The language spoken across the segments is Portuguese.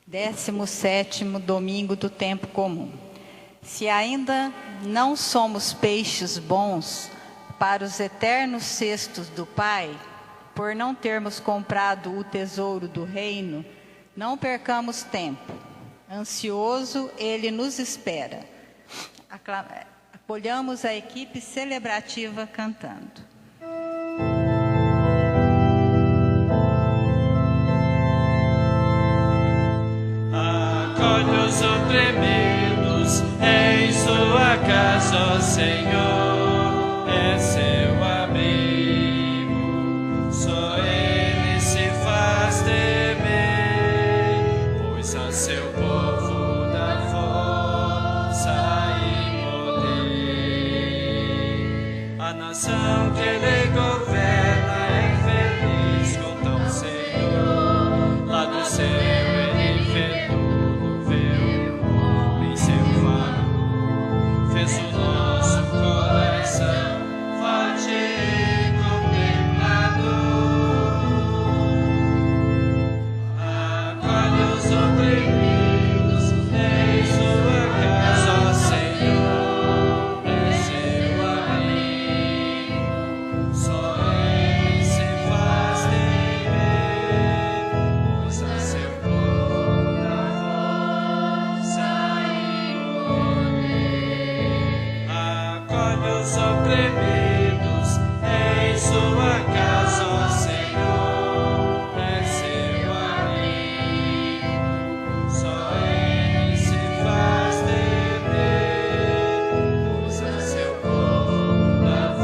17º domingo do tempo comum. Se ainda não somos peixes bons para os eternos cestos do Pai, por não termos comprado o tesouro do reino, não percamos tempo. Ansioso, Ele nos espera. Acolhamos a equipe celebrativa cantando. Acolhe os oprimidos em sua casa, ó Senhor, é seu abrigo. Só Ele se faz temer, pois a seu povo dá força e poder. A nação que Ele governa é feliz com tão Senhor, lá do céu. Fez o nosso coração forte e governador. Acolhe os oprimidos em sua casa, ó Senhor, é seu abrigo. Só Ele se faz temer, pois a seu povo dá força e os oprimidos em sua casa, ó Senhor, é seu abrigo. Só Ele se faz temer, pois a seu povo dá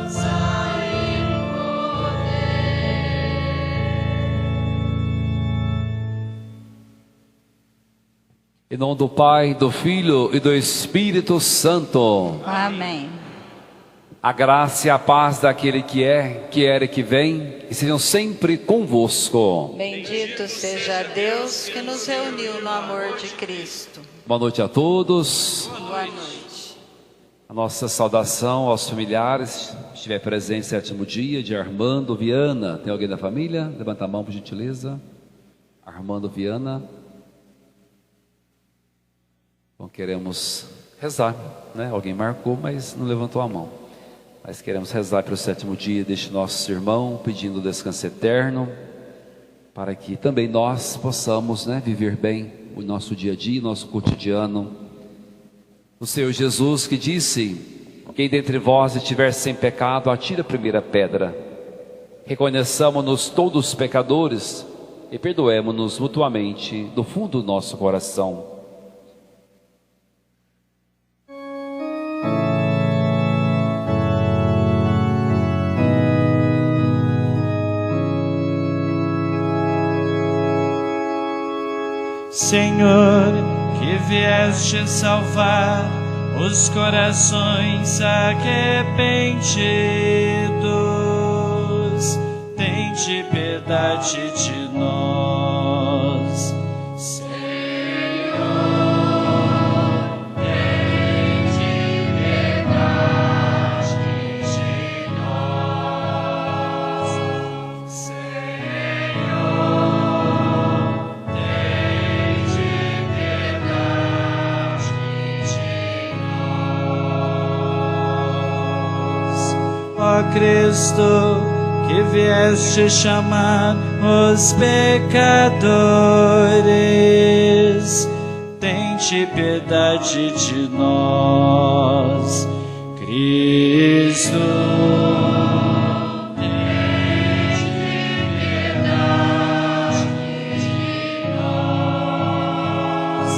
força e poder. Em nome do Pai, do Filho e do Espírito Santo. Amém. A graça e a paz daquele que é, que era e que vem, e sejam sempre convosco. Bendito seja Deus que nos reuniu no amor de Cristo. Boa noite a todos. Boa noite. A nossa saudação aos familiares. Se estiver presente, 7º dia de Armando Viana. Tem alguém da família? Levanta a mão, por gentileza. Armando Viana. Bom, queremos rezar, né? Alguém marcou, mas não levantou a mão. Mas queremos rezar pelo 7º dia deste nosso irmão, pedindo descanso eterno, para que também nós possamos, né, viver bem o nosso dia a dia, nosso cotidiano. O Senhor Jesus que disse: quem dentre vós estiver sem pecado, atire a primeira pedra. Reconheçamos-nos todos pecadores e perdoemos-nos mutuamente do fundo do nosso coração. Senhor, que vieste salvar os corações arrependidos, tende piedade de nós. Senhor, tende piedade de nós. Ó Cristo, que vieste chamar os pecadores, tende piedade de nós. Cristo, tende piedade de nós.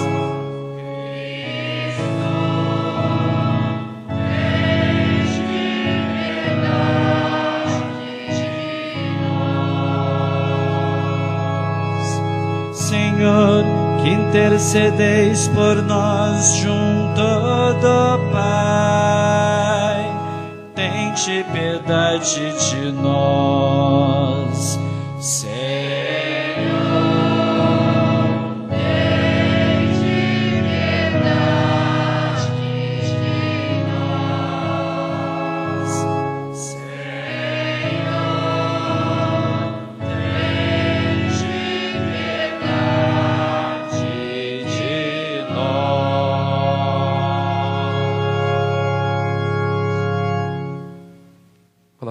Senhor, que intercedeis por nós junto do Pai, tende piedade de nós. Senhor, tende piedade de nós. Senhor, tende piedade.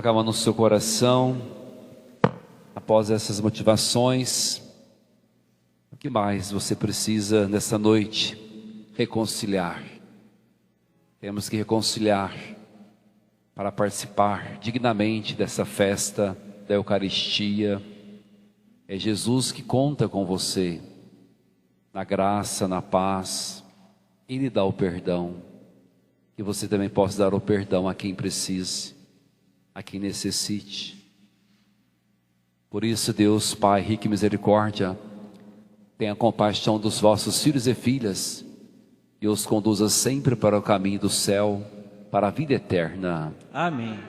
Coloca a mão no seu coração. Após essas motivações, o que mais você precisa nessa noite? Reconciliar. Temos que reconciliar para participar dignamente dessa festa da Eucaristia. É Jesus que conta com você, na graça, na paz. Ele dá o perdão. Que você também possa dar o perdão a quem precise, a quem necessite. Por isso, Deus Pai, rico em misericórdia, tenha compaixão dos vossos filhos e filhas e os conduza sempre para o caminho do céu, para a vida eterna. Amém.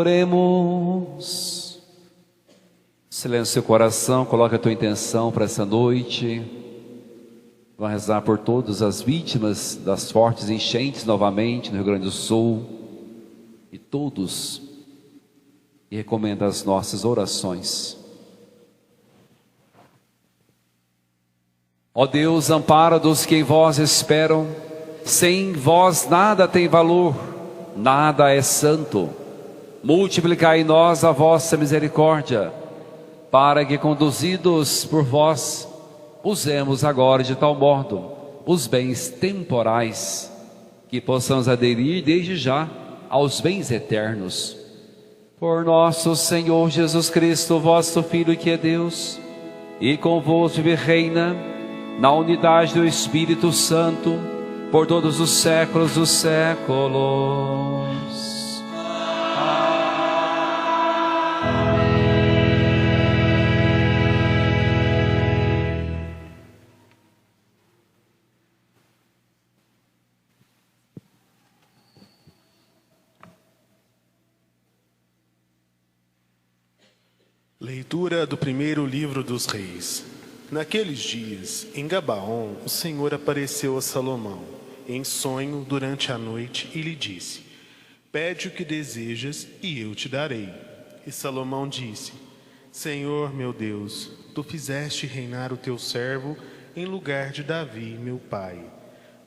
Oremos. Silêncio seu coração, coloca a tua intenção para essa noite. Vamos rezar por todas as vítimas das fortes enchentes novamente no Rio Grande do Sul. E todos. E recomenda as nossas orações. Ó Deus, amparo dos que em vós esperam. Sem vós nada tem valor, nada é santo. Multiplicai em nós a vossa misericórdia, para que, conduzidos por vós, usemos agora de tal modo os bens temporais, que possamos aderir desde já aos bens eternos. Por nosso Senhor Jesus Cristo, vosso Filho, que é Deus, e convosco vive e reina na unidade do Espírito Santo, por todos os séculos dos séculos. Leitura do primeiro livro dos Reis. Naqueles dias, em Gabaon, o Senhor apareceu a Salomão, em sonho durante a noite, e lhe disse: Pede o que desejas, e eu te darei. E Salomão disse: Senhor, meu Deus, tu fizeste reinar o teu servo em lugar de Davi, meu pai.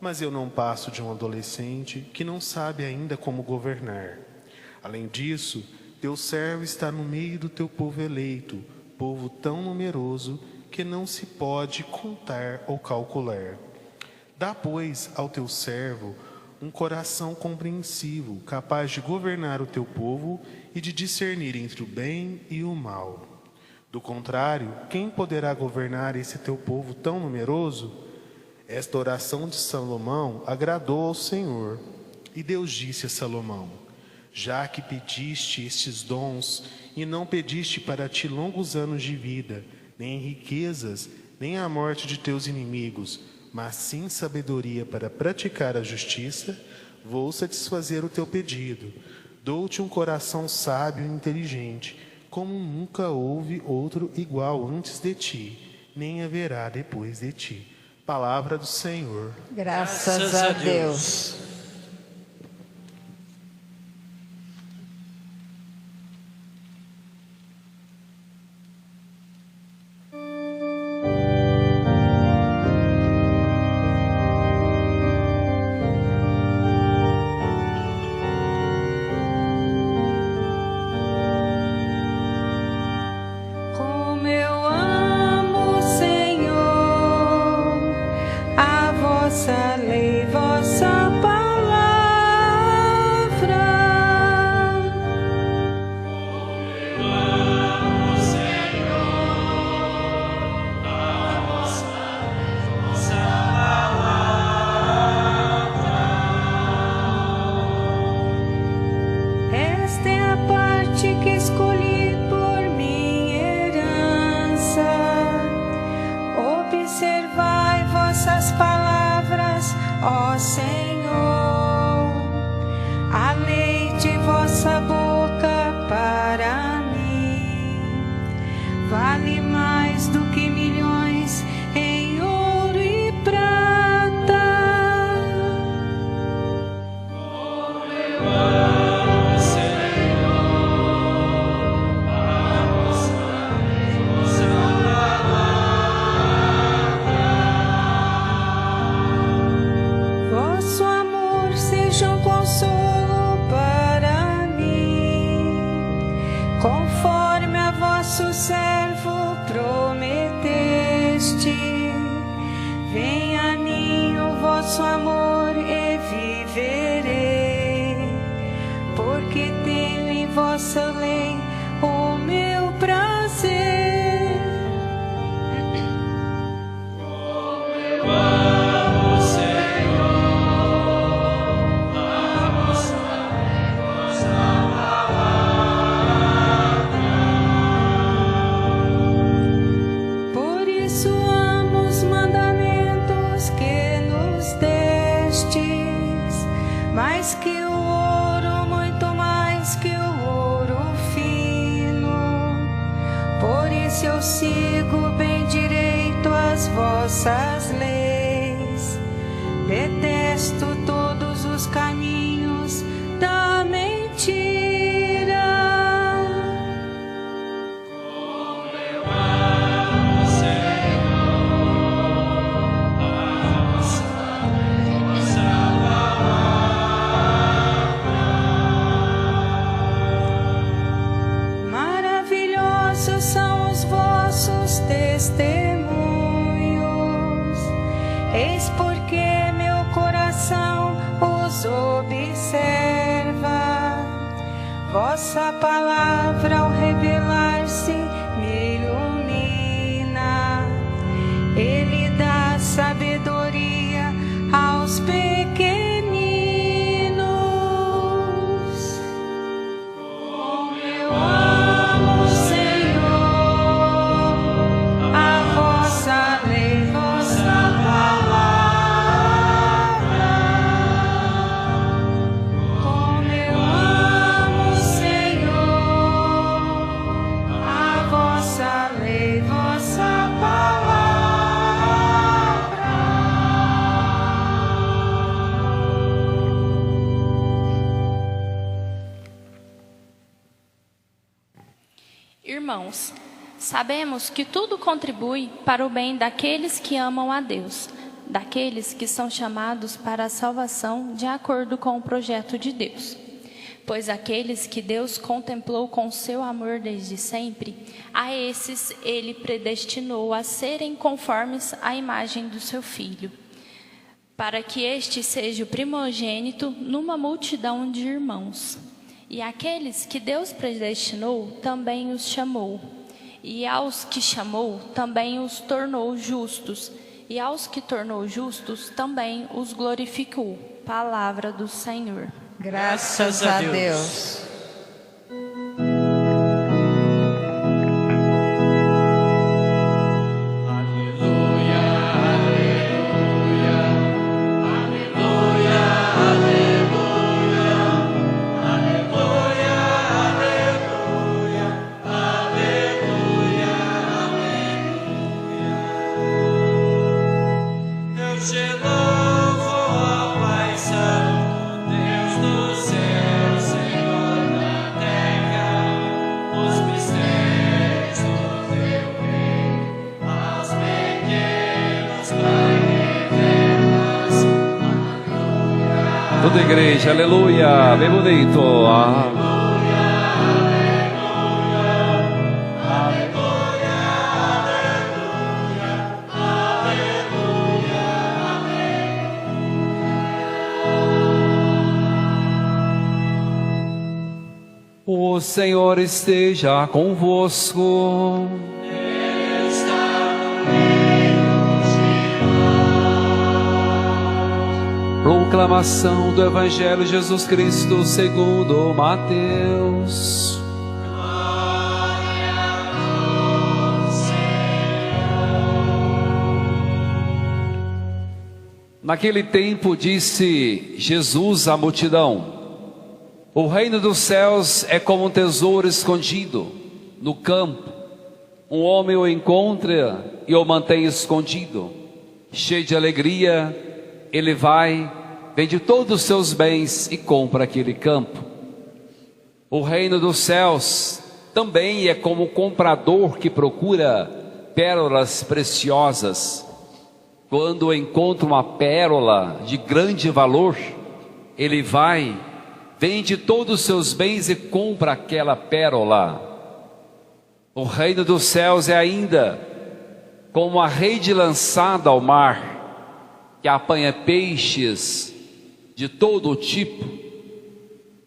Mas eu não passo de um adolescente que não sabe ainda como governar. Além disso, teu servo está no meio do teu povo eleito, povo tão numeroso que não se pode contar ou calcular. Dá, pois, ao teu servo um coração compreensivo, capaz de governar o teu povo e de discernir entre o bem e o mal. Do contrário, quem poderá governar esse teu povo tão numeroso? Esta oração de Salomão agradou ao Senhor. E Deus disse a Salomão: Já que pediste estes dons, e não pediste para ti longos anos de vida, nem riquezas, nem a morte de teus inimigos, mas sim sabedoria para praticar a justiça, vou satisfazer o teu pedido. Dou-te um coração sábio e inteligente, como nunca houve outro igual antes de ti, nem haverá depois de ti. Palavra do Senhor. Graças a Deus. Ó Senhor, a lei de vossa boca para mim vale mais do que milhões em ouro e prata. Como eu amo, Senhor, a vossa Vosso amor seja um consolo para mim, conforme a vosso servo prometeste. Venha a mim o vosso amor e viverei, porque tenho em vossa lei o meu prazer. Por isso amo os mandamentos que nos destes, mais que o ouro, muito mais que o ouro fino. Por isso eu sigo bem direito as vossas leis. Detesto todos os caminhos da mentira. Maravilhosos são os vossos testemunhos, eis porque meu coração os observa. Vossa palavra ao revelar-se me ilumina, ele dá Irmãos, sabemos que tudo contribui para o bem daqueles que amam a Deus, daqueles que são chamados para a salvação de acordo com o projeto de Deus. Pois aqueles que Deus contemplou com seu amor desde sempre, a esses ele predestinou a serem conformes à imagem do seu Filho, para que este seja o primogênito numa multidão de irmãos. E aqueles que Deus predestinou, também os chamou. E aos que chamou, também os tornou justos. E aos que tornou justos, também os glorificou. Palavra do Senhor. Graças a Deus. Toda a igreja, aleluia, bem bonito. O Senhor esteja convosco. Proclamação do Evangelho de Jesus Cristo segundo Mateus. Naquele tempo disse Jesus à multidão: o reino dos céus é como um tesouro escondido no campo. Um homem o encontra e o mantém escondido. Cheio de alegria, ele vai, vende todos os seus bens e compra aquele campo. O reino dos céus também é como o comprador que procura pérolas preciosas. Quando encontra uma pérola de grande valor, ele vai, vende todos os seus bens e compra aquela pérola. O reino dos céus é ainda como a rede lançada ao mar, que apanha peixes de todo o tipo.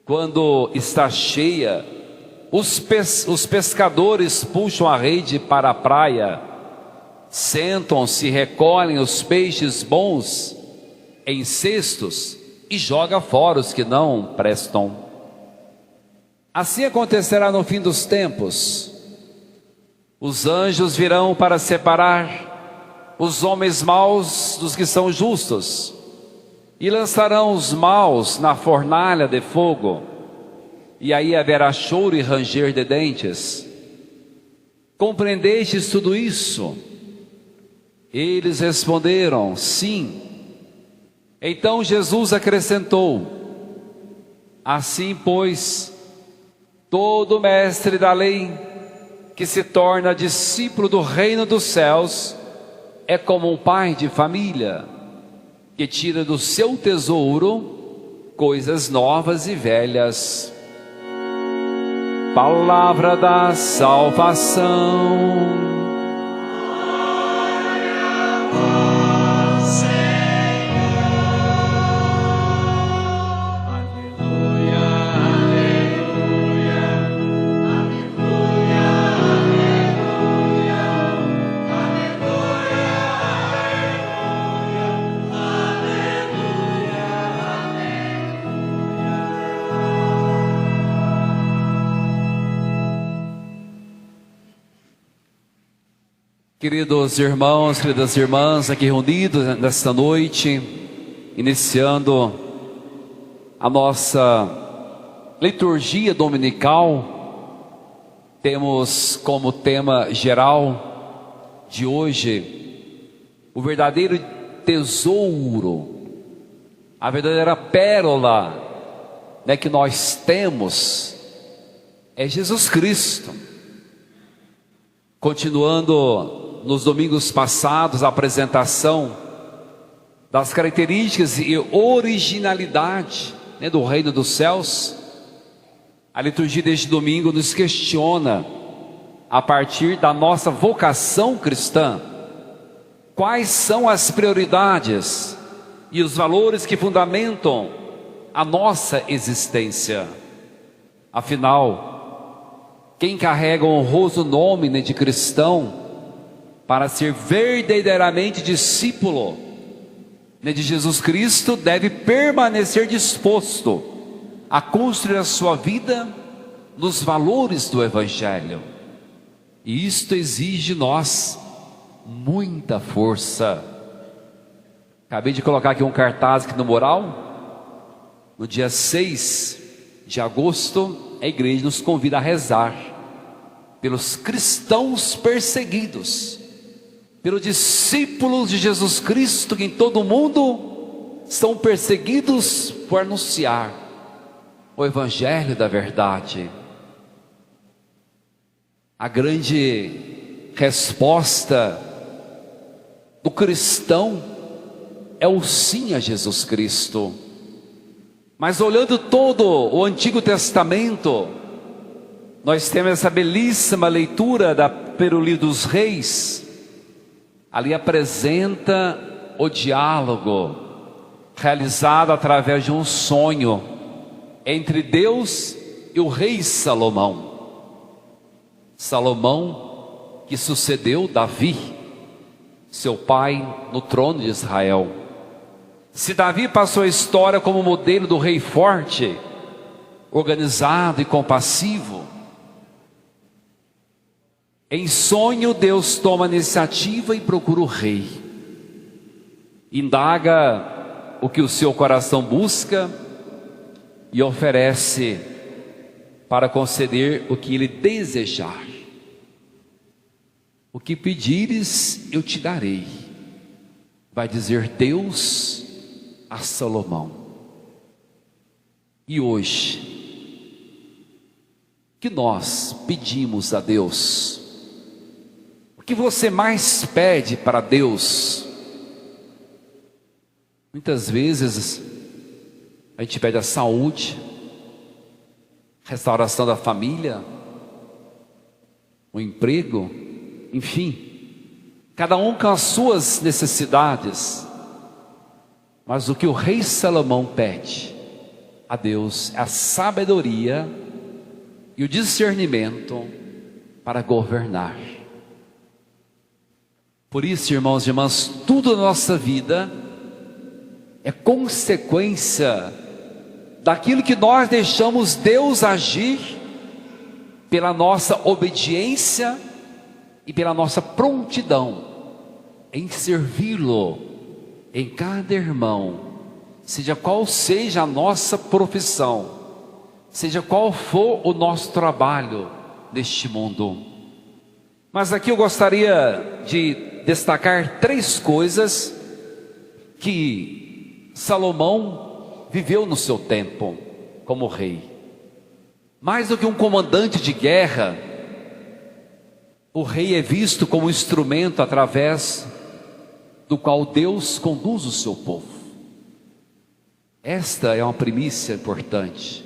Quando está cheia, os pescadores puxam a rede para a praia, sentam-se e recolhem os peixes bons em cestos e jogam fora os que não prestam. Assim acontecerá no fim dos tempos. Os anjos virão para separar os homens maus dos que são justos, e lançarão os maus na fornalha de fogo, e aí haverá choro e ranger de dentes. Compreendestes tudo isso? Eles responderam: sim. Então Jesus acrescentou: assim, pois, todo mestre da lei que se torna discípulo do reino dos céus é como um pai de família que tira do seu tesouro coisas novas e velhas. Palavra da salvação. Queridos irmãos, queridas irmãs, aqui reunidos nesta noite, iniciando a nossa liturgia dominical, temos como tema geral de hoje o verdadeiro tesouro, a verdadeira pérola, que nós temos é Jesus Cristo. Continuando nos domingos passados a apresentação das características e originalidade, né, do reino dos céus, a liturgia deste domingo nos questiona, a partir da nossa vocação cristã, quais são as prioridades e os valores que fundamentam a nossa existência. Afinal, quem carrega o honroso nome, né, de cristão, para ser verdadeiramente discípulo, né, de Jesus Cristo, deve permanecer disposto a construir a sua vida nos valores do Evangelho. E isto exige de nós muita força. Acabei de colocar aqui um cartaz aqui no mural. No dia 6 de agosto, a igreja nos convida a rezar pelos cristãos perseguidos, pelos discípulos de Jesus Cristo, que em todo o mundo são perseguidos por anunciar o Evangelho da verdade. A grande resposta do cristão é o sim a Jesus Cristo. Mas olhando todo o Antigo Testamento, nós temos essa belíssima leitura pelo livro dos Reis. Ali apresenta o diálogo realizado através de um sonho entre Deus e o rei Salomão. Salomão, que sucedeu Davi, seu pai, no trono de Israel. Se Davi passou a história como modelo do rei forte, organizado e compassivo, em sonho Deus toma a iniciativa e procura o rei. Indaga o que o seu coração busca e oferece para conceder o que ele desejar. O que pedires eu te darei, vai dizer Deus a Salomão. E hoje, que nós pedimos a Deus? O que você mais pede para Deus? Muitas vezes a gente pede a saúde, restauração da família, o emprego, enfim, cada um com as suas necessidades. Mas o que o rei Salomão pede a Deus é a sabedoria e o discernimento para governar. Por isso, irmãos e irmãs, tudo na nossa vida é consequência daquilo que nós deixamos Deus agir, pela nossa obediência e pela nossa prontidão em servi-lo em cada irmão, seja qual seja a nossa profissão, seja qual for o nosso trabalho neste mundo. Mas aqui eu gostaria de destacar 3 coisas que Salomão viveu no seu tempo como rei. Mais do que um comandante de guerra, o rei é visto como um instrumento através do qual Deus conduz o seu povo. Esta é uma primícia importante.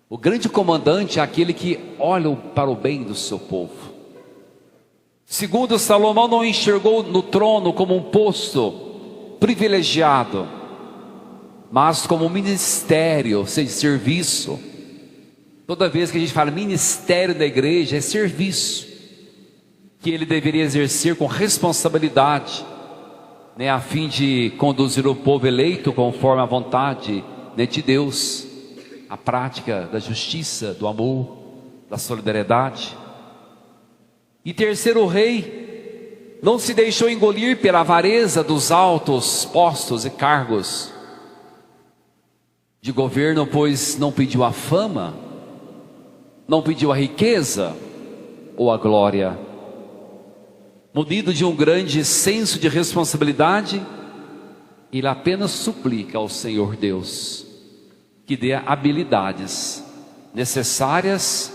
O grande comandante é aquele que olha para o bem do seu povo. Segundo, Salomão não enxergou no trono como um posto privilegiado, mas como um ministério, ou seja, serviço. Toda vez que a gente fala ministério da igreja, é serviço que ele deveria exercer com responsabilidade, né, a fim de conduzir o povo eleito conforme a vontade, né, de Deus, a prática da justiça, do amor, da solidariedade. E terceiro, o rei não se deixou engolir pela avareza dos altos postos e cargos de governo, pois não pediu a fama, não pediu a riqueza ou a glória. Munido de um grande senso de responsabilidade, ele apenas suplica ao Senhor Deus que dê habilidades necessárias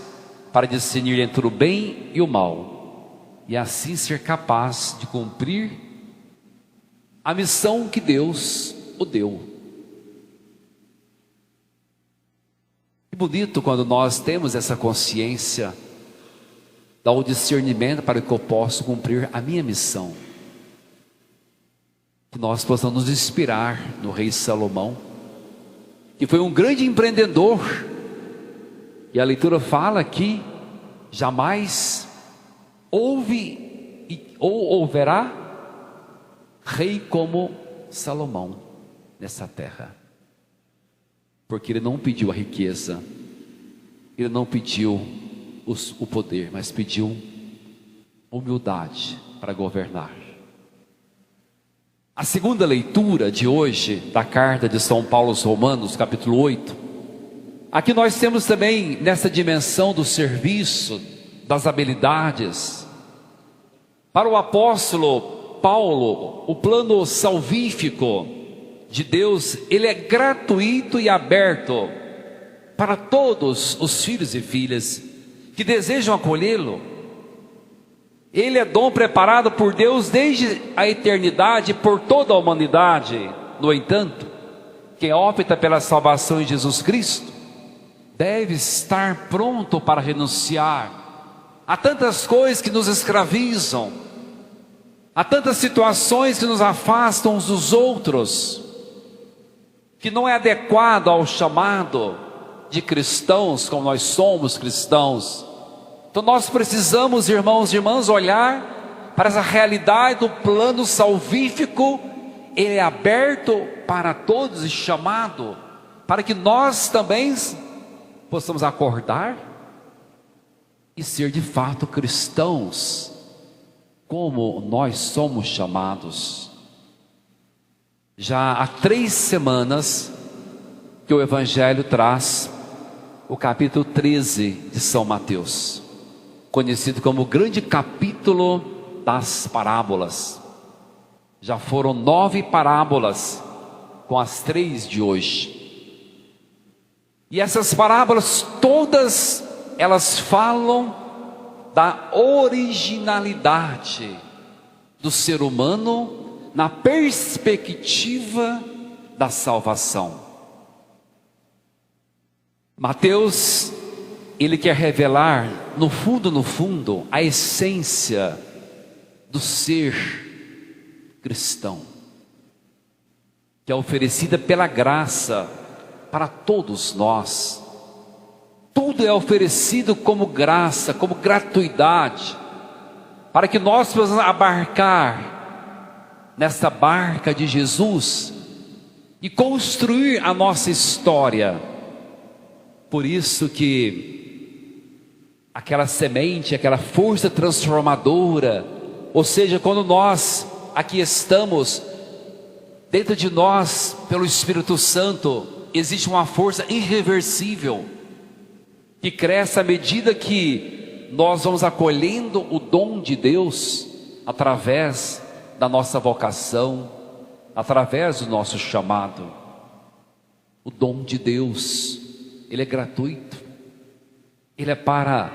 para discernir entre o bem e o mal, e assim ser capaz de cumprir a missão que Deus o deu. Que bonito quando nós temos essa consciência, dá o discernimento para que eu possa cumprir a minha missão. Que nós possamos nos inspirar no rei Salomão, que foi um grande empreendedor, e a leitura fala que jamais houve ou houverá rei como Salomão nessa terra, porque ele não pediu a riqueza, ele não pediu o poder, mas pediu humildade para governar. A segunda leitura de hoje da carta de São Paulo aos Romanos, capítulo 8, aqui nós temos também nessa dimensão do serviço, das habilidades. Para o apóstolo Paulo, o plano salvífico de Deus, ele é gratuito e aberto para todos os filhos e filhas que desejam acolhê-lo. Ele é dom preparado por Deus desde a eternidade por toda a humanidade. No entanto, quem opta pela salvação em Jesus Cristo deve estar pronto para renunciar a tantas coisas que nos escravizam, há tantas situações que nos afastam uns dos outros, que não é adequado ao chamado de cristãos, como nós somos cristãos. Então nós precisamos, irmãos e irmãs, olhar para essa realidade do plano salvífico. Ele é aberto para todos e chamado para que nós também possamos acordar e ser de fato cristãos, como nós somos chamados. Já há 3 semanas que o Evangelho traz o capítulo 13 de São Mateus, conhecido como o grande capítulo das parábolas. Já foram 9 parábolas com as 3 de hoje. E essas parábolas todas, elas falam da originalidade do ser humano na perspectiva da salvação. Mateus, ele quer revelar no fundo, a essência do ser cristão, que é oferecida pela graça para todos nós. Tudo é oferecido como graça, como gratuidade, para que nós possamos abarcar nessa barca de Jesus e construir a nossa história. Por isso que aquela semente, aquela força transformadora, ou seja, quando nós aqui estamos, dentro de nós, pelo Espírito Santo, existe uma força irreversível, que cresce à medida que nós vamos acolhendo o dom de Deus, através da nossa vocação, através do nosso chamado. O dom de Deus, ele é gratuito, ele é para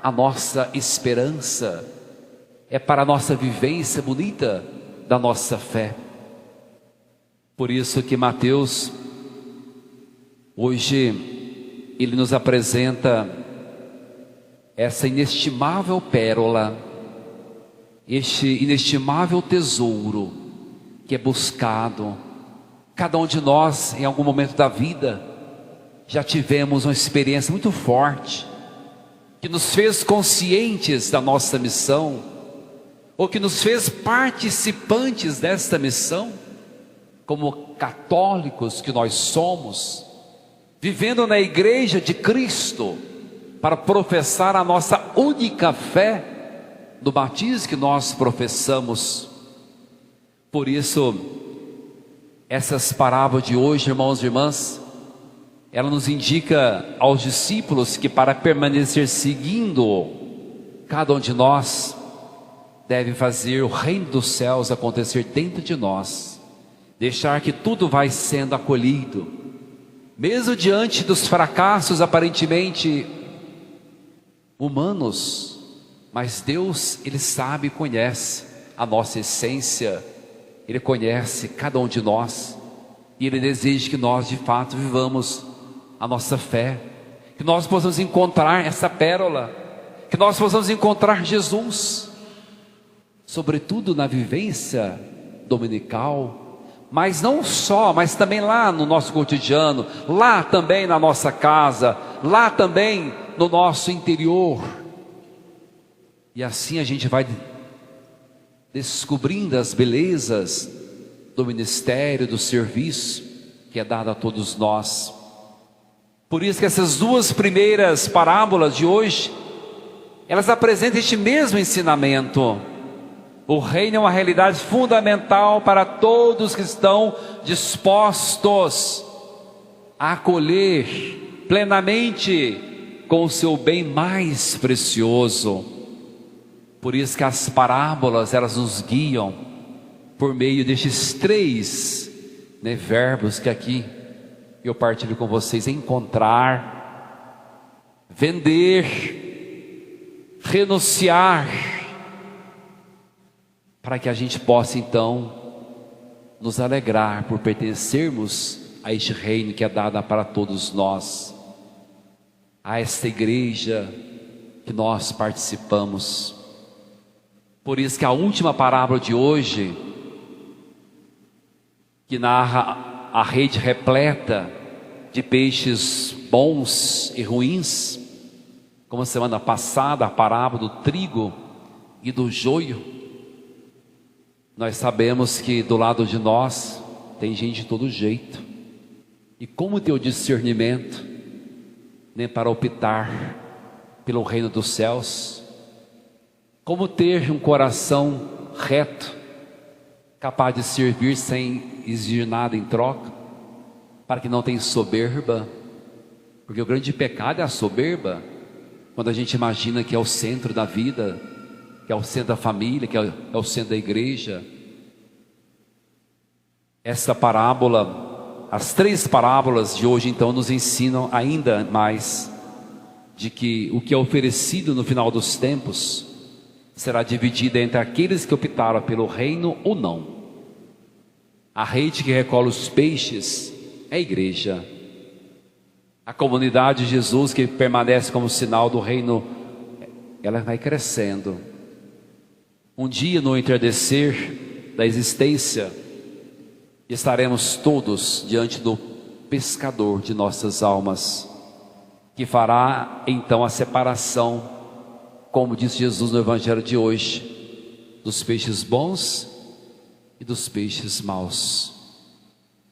a nossa esperança, é para a nossa vivência bonita da nossa fé. Por isso que Mateus, hoje, ele nos apresenta essa inestimável pérola, este inestimável tesouro que é buscado. Cada um de nós, em algum momento da vida, já tivemos uma experiência muito forte, que nos fez conscientes da nossa missão, ou que nos fez participantes desta missão, como católicos que nós somos, vivendo na igreja de Cristo, para professar a nossa única fé do batismo que nós professamos. Por isso, essas parábolas de hoje, irmãos e irmãs, ela nos indica aos discípulos que para permanecer seguindo, cada um de nós deve fazer o reino dos céus acontecer dentro de nós, deixar que tudo vai sendo acolhido, mesmo diante dos fracassos aparentemente humanos, mas Deus, Ele sabe e conhece a nossa essência, Ele conhece cada um de nós, e Ele deseja que nós de fato vivamos a nossa fé, que nós possamos encontrar essa pérola, que nós possamos encontrar Jesus, sobretudo na vivência dominical, mas não só, mas também lá no nosso cotidiano, lá também na nossa casa, lá também no nosso interior. E assim a gente vai descobrindo as belezas do ministério, do serviço que é dado a todos nós. Por isso que essas duas primeiras parábolas de hoje, elas apresentam este mesmo ensinamento. O reino é uma realidade fundamental para todos que estão dispostos a acolher plenamente com o seu bem mais precioso. Por isso que as parábolas, elas nos guiam por meio destes três verbos que aqui eu partilho com vocês: encontrar, vender, renunciar, para que a gente possa então nos alegrar por pertencermos a este reino que é dado para todos nós, a esta igreja que nós participamos. Por isso que a última parábola de hoje, que narra a rede repleta de peixes bons e ruins, como a semana passada, a parábola do trigo e do joio, nós sabemos que do lado de nós tem gente de todo jeito. E como ter o discernimento, nem para optar pelo reino dos céus? Como ter um coração reto, capaz de servir sem exigir nada em troca, para que não tenha soberba? Porque o grande pecado é a soberba, quando a gente imagina que é o centro da vida, que é o centro da família, que é o centro da igreja. Essa parábola, as três parábolas de hoje então nos ensinam ainda mais de que o que é oferecido no final dos tempos será dividido entre aqueles que optaram pelo reino ou não. A rede que recolhe os peixes é a igreja, a comunidade de Jesus que permanece como sinal do reino, ela vai crescendo. Um dia, no entardecer da existência, estaremos todos diante do pescador de nossas almas, que fará então a separação, como disse Jesus no evangelho de hoje, dos peixes bons e dos peixes maus.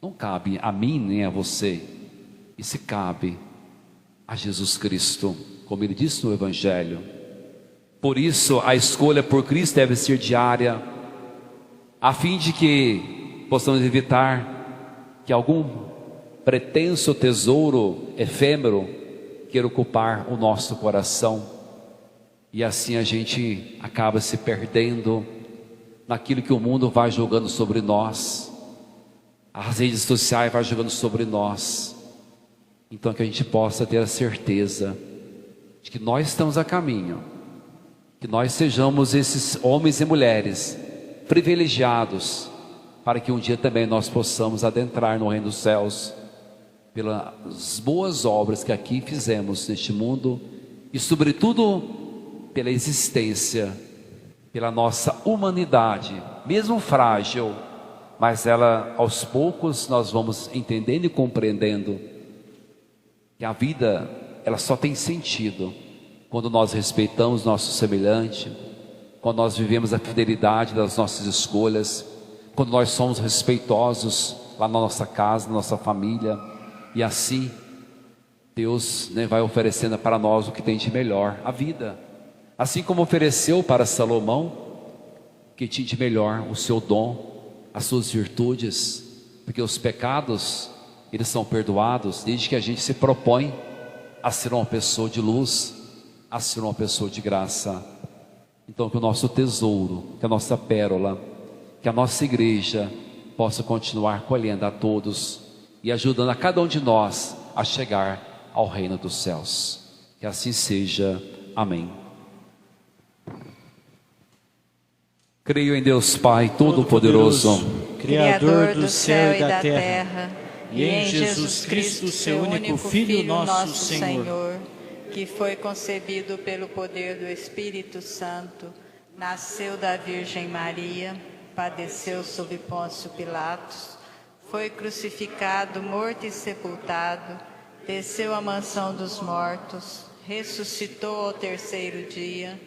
Não cabe a mim nem a você, isso cabe a Jesus Cristo, como Ele disse no evangelho. Por isso a escolha por Cristo deve ser diária, a fim de que possamos evitar que algum pretenso tesouro efêmero queira ocupar o nosso coração, e assim a gente acaba se perdendo naquilo que o mundo vai jogando sobre nós, as redes sociais vai jogando sobre nós. Então que a gente possa ter a certeza de que nós estamos a caminho, que nós sejamos esses homens e mulheres privilegiados, para que um dia também nós possamos adentrar no reino dos céus, pelas boas obras que aqui fizemos neste mundo, e sobretudo pela existência, pela nossa humanidade, mesmo frágil, mas ela, aos poucos, nós vamos entendendo e compreendendo que a vida, ela só tem sentido quando nós respeitamos nosso semelhante, quando nós vivemos a fidelidade das nossas escolhas, quando nós somos respeitosos lá na nossa casa, na nossa família, e assim Deus vai oferecendo para nós o que tem de melhor, a vida. Assim como ofereceu para Salomão o que tinha de melhor, o seu dom, as suas virtudes, porque os pecados, eles são perdoados desde que a gente se propõe a ser uma pessoa de luz, a ser uma pessoa de graça. Então que o nosso tesouro, que a nossa pérola, que a nossa igreja possa continuar colhendo a todos e ajudando a cada um de nós a chegar ao reino dos céus. Que assim seja. Amém. Creio em Deus Pai Todo-Poderoso, Criador do céu e da terra, e em Jesus Cristo, seu único Filho, nosso Senhor, que foi concebido pelo poder do Espírito Santo, nasceu da Virgem Maria, padeceu sob Pôncio Pilatos, foi crucificado, morto e sepultado, desceu à mansão dos mortos, ressuscitou ao terceiro dia,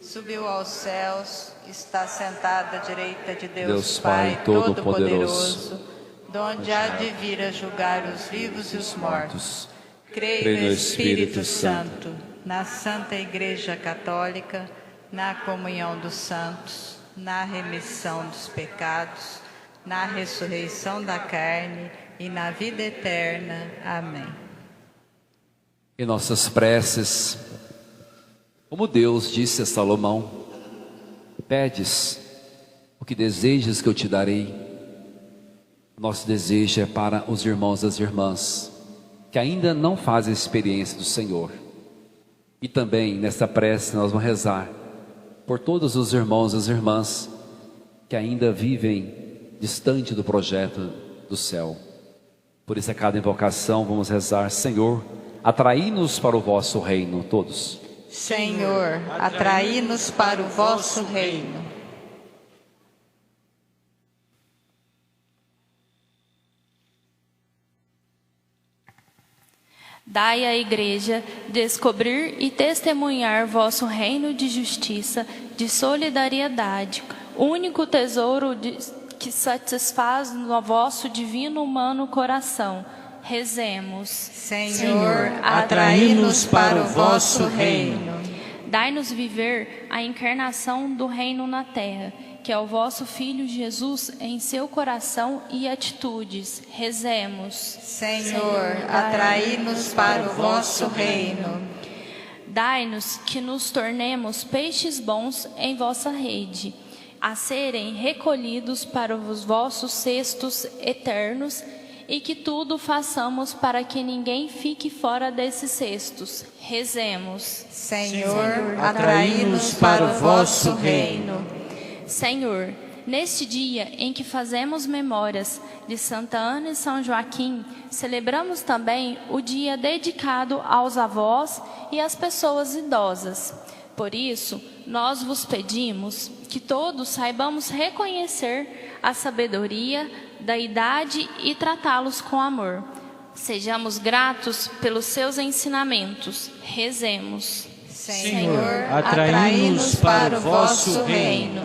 subiu aos céus, está sentado à direita de Deus Pai Todo-Poderoso, donde há de vir a julgar os vivos e os mortos. Creio no Espírito Santo, na Santa Igreja Católica, na comunhão dos santos, na remissão dos pecados, na ressurreição da carne e na vida eterna. Amém. Em nossas preces, como Deus disse a Salomão: pedes o que desejas que eu te darei. Nosso desejo é para os irmãos e as irmãs que ainda não fazem a experiência do Senhor. E também nessa prece nós vamos rezar por todos os irmãos e as irmãs que ainda vivem distante do projeto do céu. Por isso, a cada invocação vamos rezar: Senhor, atraí-nos para o vosso reino. Todos. Senhor, atraí-nos para o vosso reino. Dai à Igreja descobrir e testemunhar vosso reino de justiça, de solidariedade, único tesouro que satisfaz no vosso divino humano coração. Rezemos. Senhor, atraí-nos para o vosso reino. Dai-nos viver a encarnação do reino na terra, que é o vosso Filho Jesus em seu coração e atitudes. Rezemos. Senhor, atraí-nos para o vosso reino. Dai-nos que nos tornemos peixes bons em vossa rede, a serem recolhidos para os vossos cestos eternos, e que tudo façamos para que ninguém fique fora desses cestos. Rezemos. Senhor, atraí-nos para o vosso reino. Senhor, neste dia em que fazemos memórias de Santa Ana e São Joaquim, celebramos também o dia dedicado aos avós e às pessoas idosas. Por isso, nós vos pedimos que todos saibamos reconhecer a sabedoria da idade e tratá-los com amor. Sejamos gratos pelos seus ensinamentos. Rezemos. Senhor, atraí-nos para o vosso reino.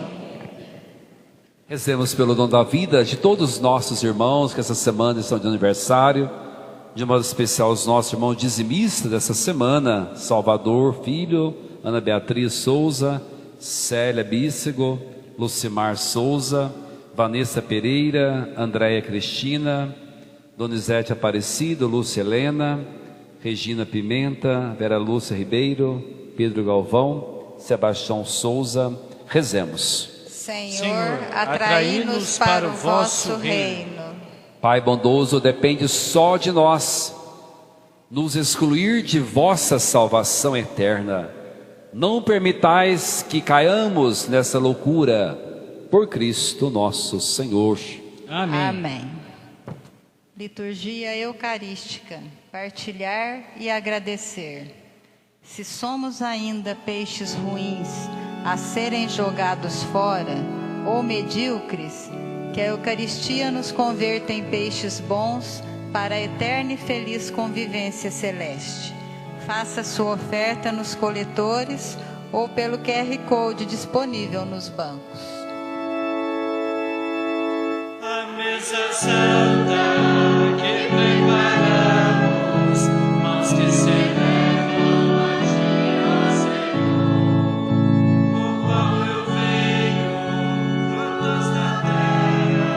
Rezemos pelo dom da vida de todos os nossos irmãos que essa semana estão de aniversário, de modo especial os nossos irmãos dizimistas dessa semana: Salvador Filho, Ana Beatriz Souza, Célia Bícego, Lucimar Souza, Vanessa Pereira, Andréia Cristina, Donizete Aparecido, Lúcia Helena, Regina Pimenta, Vera Lúcia Ribeiro, Pedro Galvão, Sebastião Souza. Rezemos. Senhor, atraí-nos para o vosso reino. Pai bondoso, depende só de nós nos excluir de vossa salvação eterna. Não permitais que caiamos nessa loucura, por Cristo nosso Senhor. Amém. Amém. Liturgia Eucarística. Partilhar e agradecer. Se somos ainda peixes ruins a serem jogados fora, ou medíocres, que a Eucaristia nos converta em peixes bons para a eterna e feliz convivência celeste. Faça sua oferta nos coletores ou pelo QR Code disponível nos bancos. A mesa santa que preparamos, mãos que se levam a ti, ó Senhor. O qual eu venho, frutos da terra,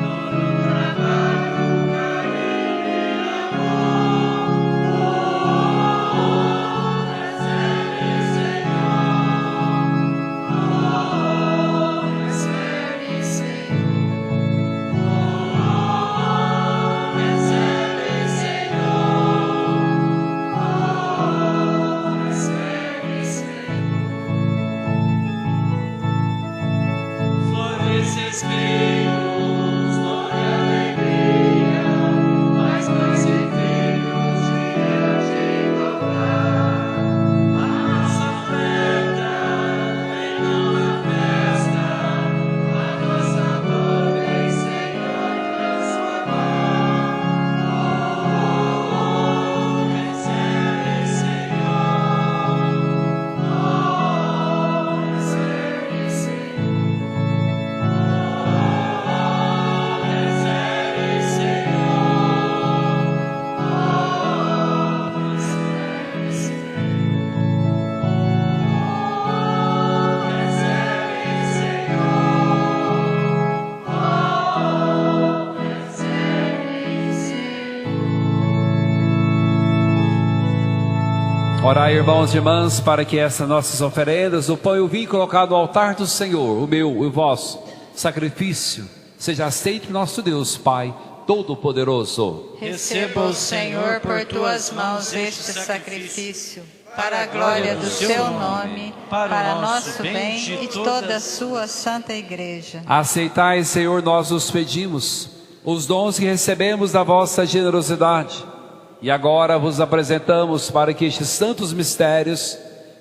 todo trabalho, carinho e amor. Recebe, Senhor. Recebe, Senhor. Orai, irmãos e irmãs, para que essas nossas oferendas, o pão e o vinho colocado no altar do Senhor, o meu e o vosso sacrifício, seja aceito por nosso Deus, Pai Todo-Poderoso. Receba o Senhor por tuas mãos este sacrifício, para a glória do seu nome, para nosso bem e de toda a sua santa igreja. Aceitai, Senhor, nós os pedimos, os dons que recebemos da vossa generosidade. E agora vos apresentamos para que estes santos mistérios,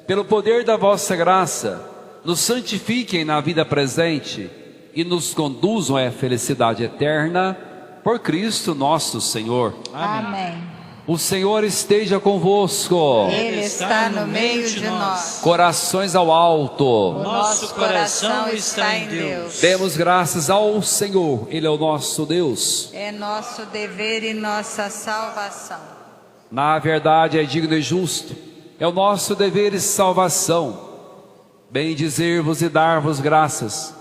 pelo poder da vossa graça, nos santifiquem na vida presente e nos conduzam à felicidade eterna, por Cristo nosso Senhor. Amém. O Senhor esteja convosco. Ele está no meio de nós. Corações ao alto. O nosso coração está em Deus. Demos graças ao Senhor, Ele é o nosso Deus. É nosso dever e nossa salvação. Na verdade é digno e justo, é o nosso dever e salvação, bendizer-vos e dar-vos graças,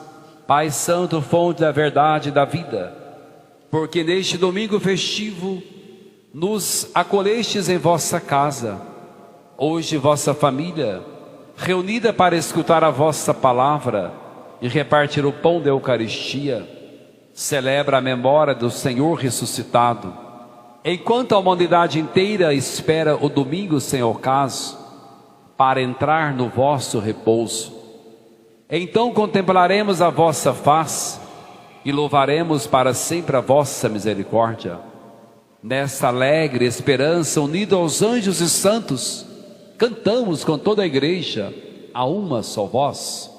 Pai Santo, fonte da verdade e da vida, porque neste domingo festivo nos acolhestes em vossa casa. Hoje vossa família, reunida para escutar a vossa palavra e repartir o pão da Eucaristia, celebra a memória do Senhor ressuscitado, enquanto a humanidade inteira espera o domingo sem ocaso, para entrar no vosso repouso. Então contemplaremos a vossa face e louvaremos para sempre a vossa misericórdia. Nesta alegre esperança, unido aos anjos e santos, cantamos com toda a igreja a uma só voz.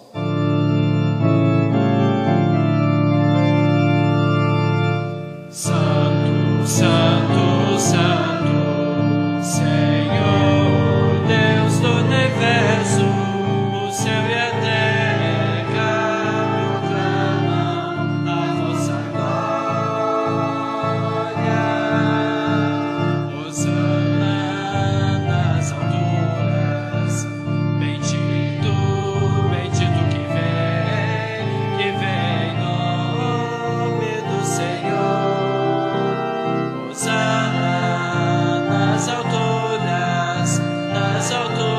Santo, Santo, Santo, Senhor, Deus do universo, o céu e a terra proclamam a vossa glória. Hosana nas alturas, bendito, bendito que vem em nome do Senhor. Nas alturas, nas alturas.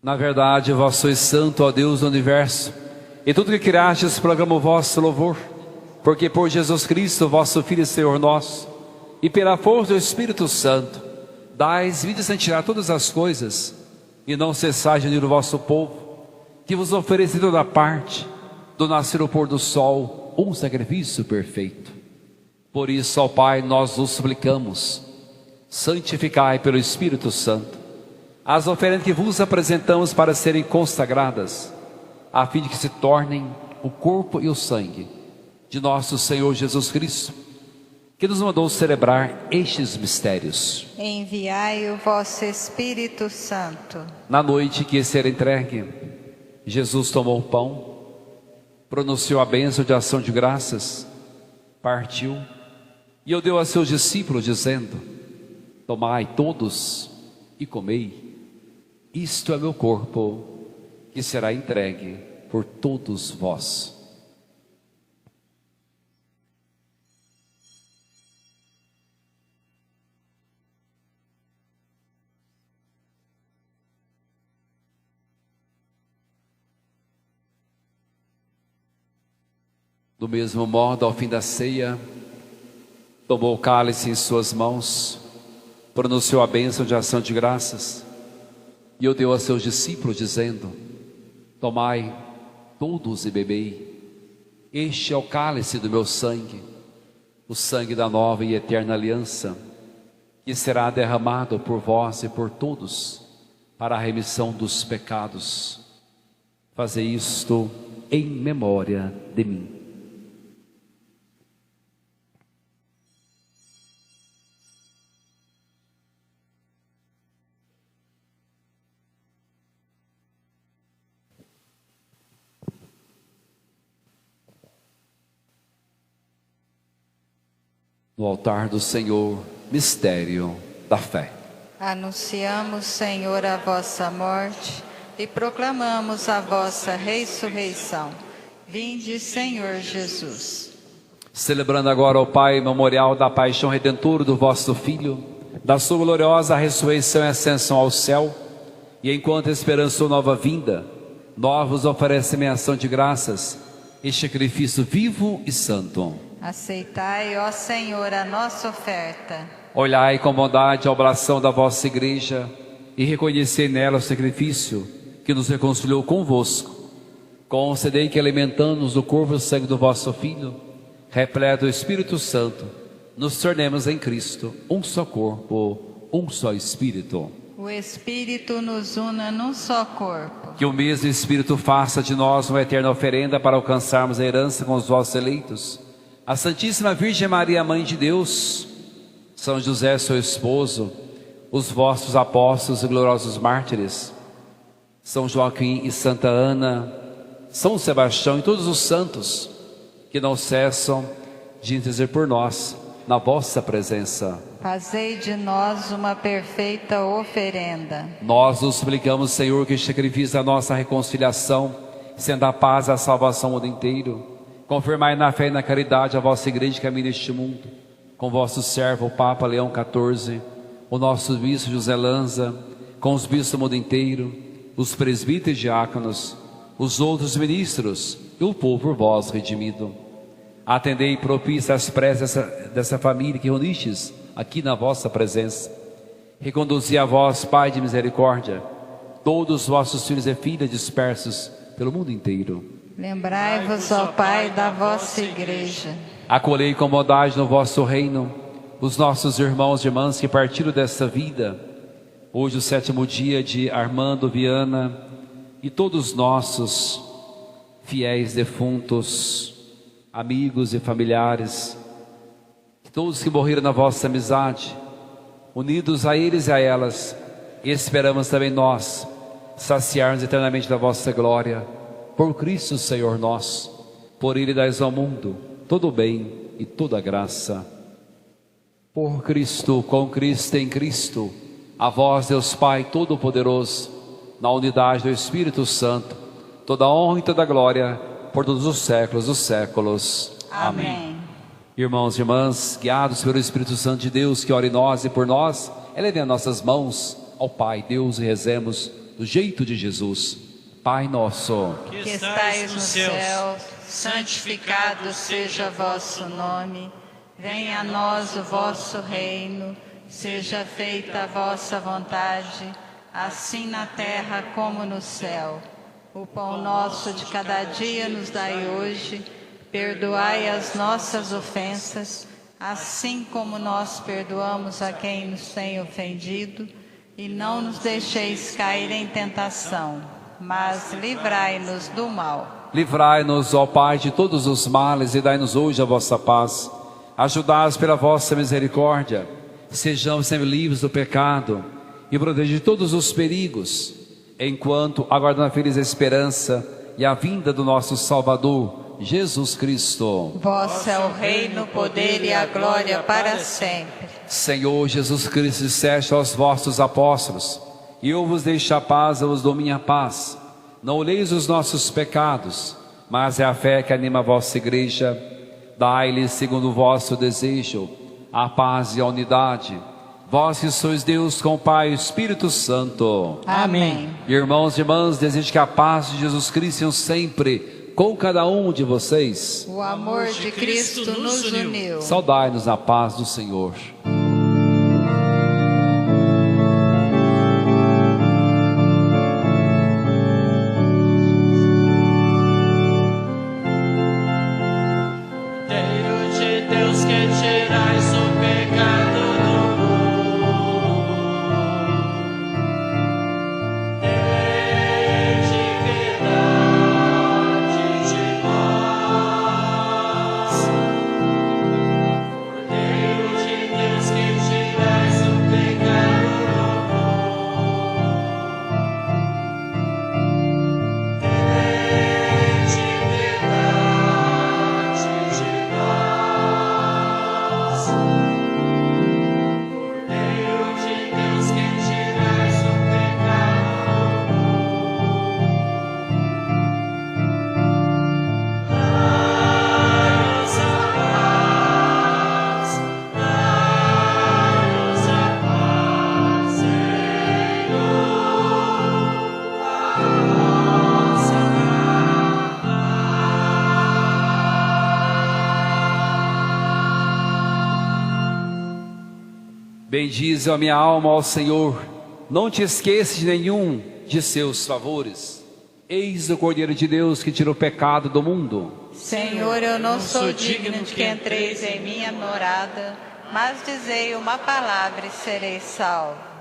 Na verdade, vós sois santo, ó Deus do universo, e tudo que criastes proclama o vosso louvor, porque por Jesus Cristo, vosso Filho e Senhor nosso, e pela força do Espírito Santo, dais vida e santidade a todas as coisas, e não cessais de unir o vosso povo, que vos oferece em toda parte, do nascer ao pôr do sol, um sacrifício perfeito. Por isso, ó Pai, nós vos suplicamos, santificai pelo Espírito Santo as oferendas que vos apresentamos para serem consagradas, a fim de que se tornem o corpo e o sangue de nosso Senhor Jesus Cristo, que nos mandou celebrar estes mistérios. Enviai o vosso Espírito Santo. Na noite que será entregue, Jesus tomou o pão, pronunciou a bênção de ação de graças, partiu e o deu a seus discípulos, dizendo: tomai todos e comei, isto é meu corpo, que será entregue por todos vós. Do mesmo modo, ao fim da ceia, tomou o cálice em suas mãos, pronunciou a bênção de ação de graças e o deu a seus discípulos, dizendo: tomai todos e bebei, este é o cálice do meu sangue, o sangue da nova e eterna aliança, que será derramado por vós e por todos, para a remissão dos pecados. Fazei isto em memória de mim. No altar do Senhor, mistério da fé. Anunciamos, Senhor, a vossa morte e proclamamos a vossa ressurreição. Vinde, Senhor Jesus. Celebrando agora, ó Pai, o memorial da paixão redentora do vosso Filho, da sua gloriosa ressurreição e ascensão ao céu, e enquanto esperamos sua nova vinda, nós vos oferecemos em ação de graças este sacrifício vivo e santo. Aceitai, ó Senhor, a nossa oferta. Olhai com bondade a oblação da vossa igreja e reconhecei nela o sacrifício que nos reconciliou convosco. Concedei que, alimentando-nos do corpo e sangue do vosso Filho, repleto do Espírito Santo, nos tornemos em Cristo um só corpo, um só Espírito. O Espírito nos una num só corpo. Que o mesmo Espírito faça de nós uma eterna oferenda para alcançarmos a herança com os vossos eleitos. A Santíssima Virgem Maria, Mãe de Deus, São José, seu esposo, os vossos apóstolos e gloriosos mártires, São Joaquim e Santa Ana, São Sebastião e todos os santos que não cessam de interceder por nós na vossa presença. Fazei de nós uma perfeita oferenda. Nós nos suplicamos, Senhor, que sacrifique a nossa reconciliação, sendo a paz e a salvação ao mundo inteiro. Confirmai na fé e na caridade a vossa igreja que caminha neste mundo, com vosso servo, o Papa Leão XIV, o nosso bispo José Lanza, com os bispos do mundo inteiro, os presbíteros e diáconos, os outros ministros e o povo por vós redimido. Atendei propício às preces dessa família que reunistes aqui na vossa presença. Reconduzi a vós, Pai de misericórdia, todos os vossos filhos e filhas dispersos pelo mundo inteiro. Lembrai-vos, ó Pai, da vossa igreja. Acolhei com bondade no vosso reino os nossos irmãos e irmãs que partiram dessa vida. Hoje, o 7º dia de Armando Viana e todos os nossos fiéis defuntos, amigos e familiares, todos que morreram na vossa amizade, unidos a eles e a elas, e esperamos também nós saciar-nos eternamente da vossa glória, por Cristo Senhor nosso. Por Ele dais ao mundo todo o bem e toda a graça. Por Cristo, com Cristo, em Cristo, a vós, Deus Pai Todo-Poderoso, na unidade do Espírito Santo, toda honra e toda glória, por todos os séculos dos séculos. Amém. Irmãos e irmãs, guiados pelo Espírito Santo de Deus, que ore em nós e por nós, elevem as nossas mãos ao Pai Deus e rezemos do jeito de Jesus. Pai nosso, Que estais nos céus, santificado seja vosso nome. Venha a nós o vosso reino. Seja feita a vossa vontade, assim na terra como no céu. O pão nosso de cada dia nos dai hoje. Perdoai as nossas ofensas, assim como nós perdoamos a quem nos tem ofendido. E não nos deixeis cair em tentação, mas livrai-nos do mal. livrai-nos, ó Pai, de todos os males e dai-nos hoje a vossa paz. Ajudai-nos pela vossa misericórdia, sejamos sempre livres do pecado e protegidos de todos os perigos, enquanto aguardamos a feliz esperança e a vinda do nosso Salvador, Jesus Cristo. Vosso é o reino, o poder e a glória para sempre. Senhor Jesus Cristo, disseste aos vossos apóstolos: eu vos deixo a paz, eu vos dou minha paz. Não olheis os nossos pecados, mas é a fé que anima a vossa igreja. Dai-lhes, segundo o vosso desejo, a paz e a unidade. Vós que sois Deus com o Pai e o Espírito Santo. Amém. Irmãos e irmãs, desejo que a paz de Jesus Cristo seja sempre com cada um de vocês. O amor de Cristo nos uniu. Saudai-nos na paz do Senhor. Cordeiro de Deus, que tirais o pecado do mundo, tende piedade de nós. Cordeiro de Deus, Bendize a minha alma ao Senhor, não te esqueças de nenhum de seus favores. Eis o Cordeiro de Deus que tira o pecado do mundo. Senhor, eu não sou digno de que entreis em minha morada, mas dizei uma palavra e serei salvo.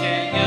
Quem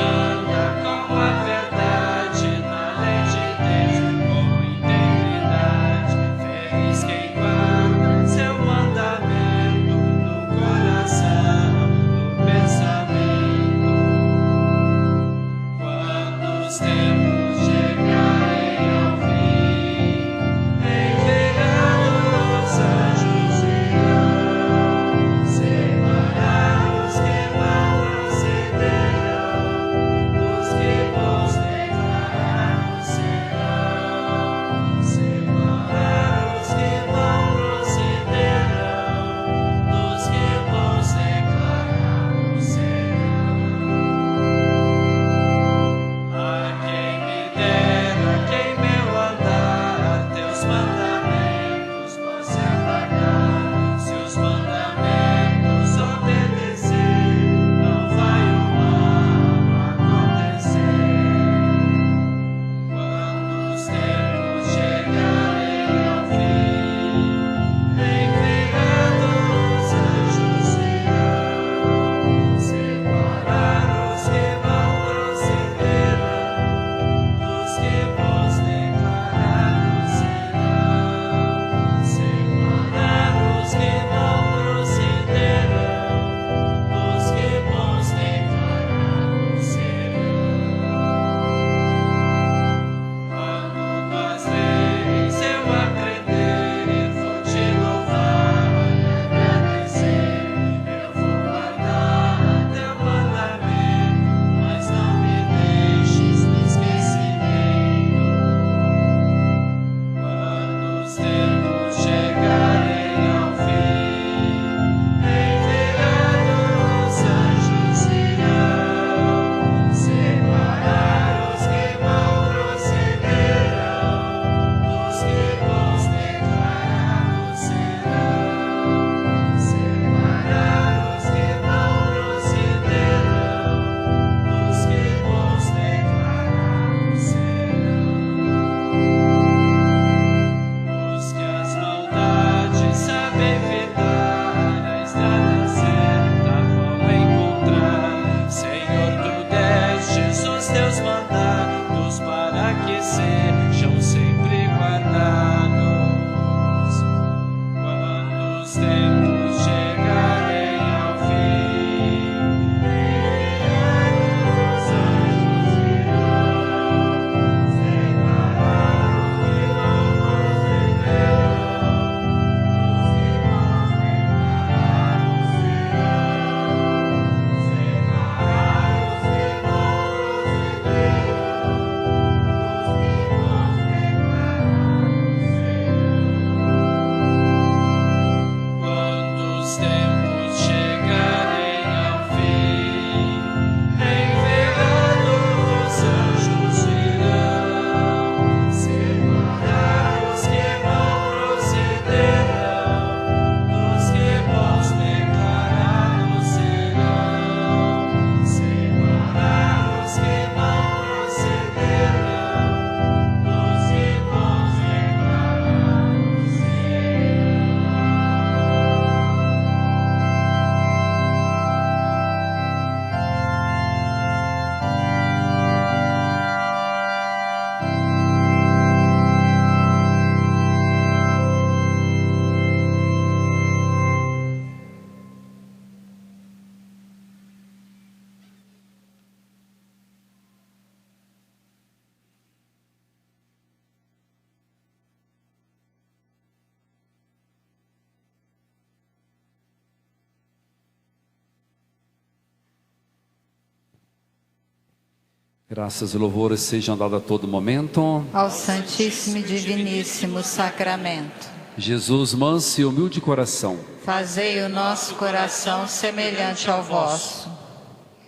Graças e louvores sejam dados a todo momento ao Santíssimo e Diviníssimo Sacramento. Jesus, manso e humilde coração, Fazei o nosso coração semelhante ao vosso.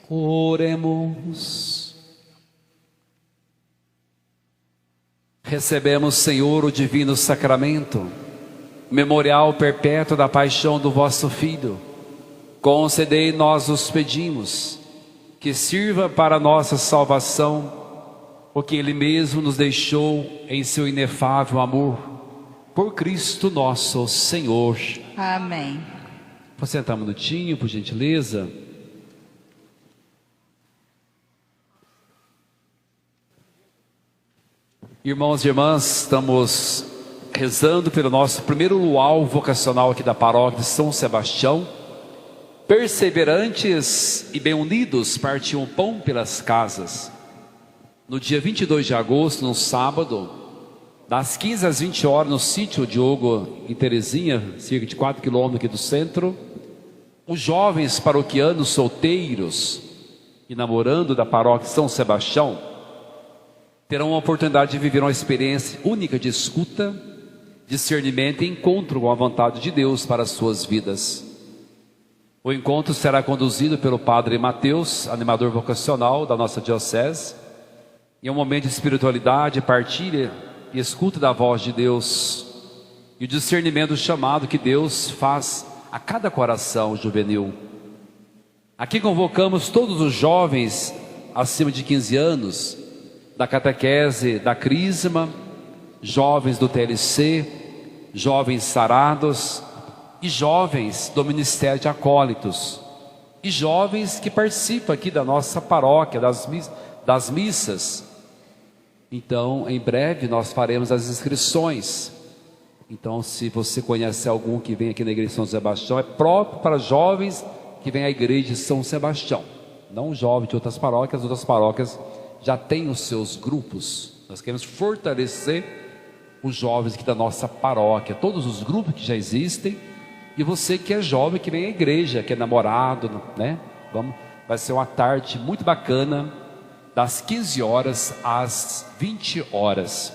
oremos. Recebemos, Senhor, o divino sacramento, memorial perpétuo da paixão do vosso Filho. Concedei, nós os pedimos, que sirva para nossa salvação o que Ele mesmo nos deixou em seu inefável amor, por Cristo nosso Senhor. Amém. Vou sentar um minutinho, por gentileza. Irmãos e irmãs, estamos rezando pelo nosso primeiro luau vocacional aqui da paróquia de São Sebastião. Perseverantes e bem unidos partiam o pão pelas casas. No dia 22 de agosto, no sábado, das 15 às 20 horas, no sítio Diogo em Terezinha, cerca de 4 quilômetros aqui do centro, os jovens paroquianos solteiros e namorando da paróquia São Sebastião terão a oportunidade de viver uma experiência única de escuta, discernimento e encontro com a vontade de Deus para as suas vidas. O encontro será conduzido pelo Padre Mateus, animador vocacional da nossa diocese, e é um momento de espiritualidade, partilha e escuta da voz de Deus e o discernimento do chamado que Deus faz a cada coração juvenil. Aqui convocamos todos os jovens acima de 15 anos, da catequese da Crisma, jovens do TLC, jovens sarados e jovens do Ministério de Acólitos e jovens que participam aqui da nossa paróquia, das missas. Então, em breve nós faremos as inscrições. Então, se você conhece algum que vem aqui na igreja de São Sebastião, é próprio para jovens que vêm à igreja de São Sebastião, não jovens de outras paróquias. Outras paróquias já têm os seus grupos. Nós queremos fortalecer os jovens aqui da nossa paróquia, todos os grupos que já existem. E você que é jovem, que vem à igreja, que é namorado, né? Vai ser uma tarde muito bacana, das 15 horas às 20 horas.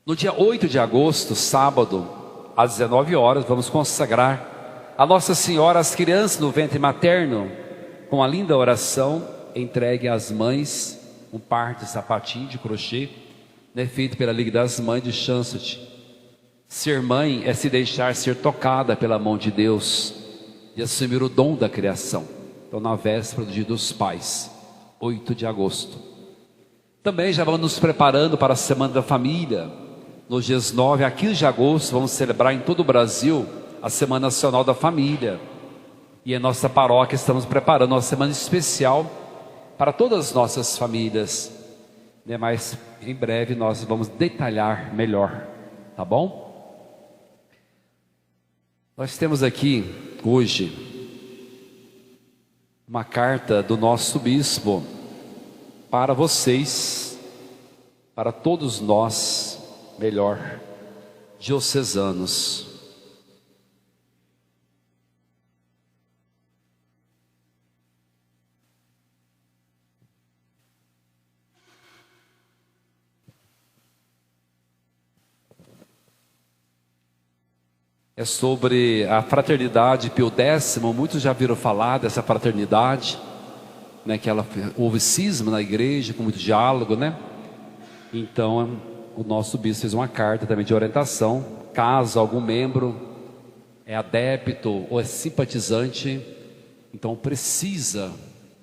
No dia 8 de agosto, sábado, às 19 horas, vamos consagrar a Nossa Senhora às crianças no ventre materno, com a linda oração entregue às mães, um par de sapatinho de crochê, né, feito pela Liga das Mães de Chancellor. Ser mãe é se deixar ser tocada pela mão de Deus e assumir o dom da criação. Então, na véspera do Dia dos Pais, 8 de agosto. Também já vamos nos preparando para a Semana da Família. Nos dias 9 a 15 de agosto, vamos celebrar em todo o Brasil a Semana Nacional da Família. E em nossa paróquia estamos preparando uma semana especial para todas as nossas famílias, né? Mas em breve nós vamos detalhar melhor, tá bom? Nós temos aqui hoje uma carta do nosso bispo para vocês, para todos nós, melhor, diocesanos. É sobre a fraternidade Pio X. Muitos já viram falar dessa fraternidade, né, que houve cisma na igreja, com muito diálogo, né? Então, o nosso bispo fez uma carta também de orientação. Caso algum membro é adepto ou é simpatizante, então precisa,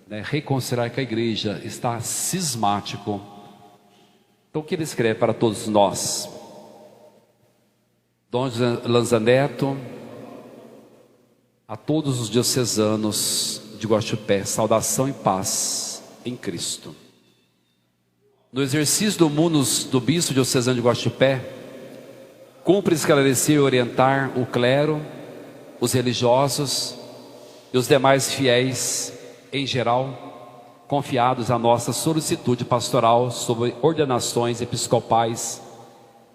né, reconciliar com a igreja, está cismático. Então, o que ele escreve para todos nós? Dom Lanza Neto, a todos os diocesanos de Guaxupé, saudação e paz em Cristo. No exercício do munus do bispo diocesano de Guaxupé, cumpre esclarecer e orientar o clero, os religiosos e os demais fiéis em geral, confiados à nossa solicitude pastoral sobre ordenações episcopais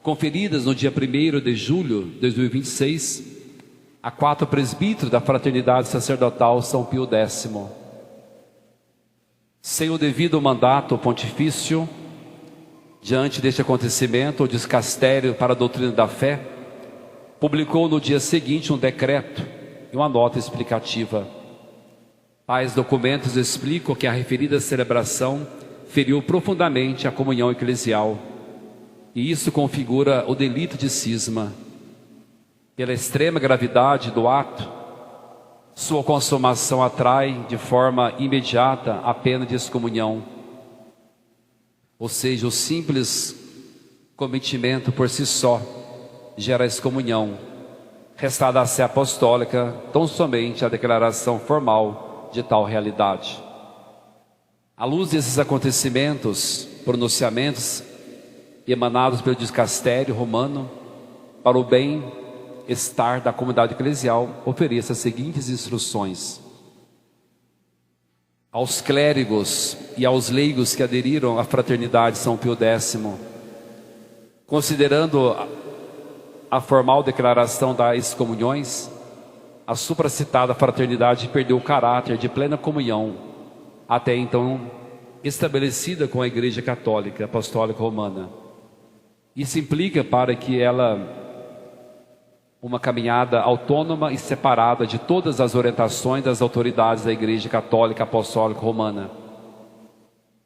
conferidas no dia 1º de julho de 2026 a 4 presbíteros da Fraternidade Sacerdotal São Pio X. Sem o devido mandato pontifício, diante deste acontecimento, o Dicastério para a Doutrina da Fé publicou no dia seguinte um decreto e uma nota explicativa. Tais documentos explicam que a referida celebração feriu profundamente a comunhão eclesial, e isso configura o delito de cisma. Pela extrema gravidade do ato, sua consumação atrai de forma imediata a pena de excomunhão. Ou seja, o simples cometimento por si só gera excomunhão, restada a sé apostólica tão somente a declaração formal de tal realidade. À luz desses acontecimentos, pronunciamentos emanados pelo Dicastério Romano, para o bem-estar da comunidade eclesial, ofereço as seguintes instruções. Aos clérigos e aos leigos que aderiram à fraternidade São Pio X, considerando a formal declaração das excomunhões, a supracitada fraternidade perdeu o caráter de plena comunhão, até então estabelecida com a Igreja Católica Apostólica Romana. Isso implica para que ela uma caminhada autônoma e separada de todas as orientações das autoridades da Igreja Católica Apostólica Romana.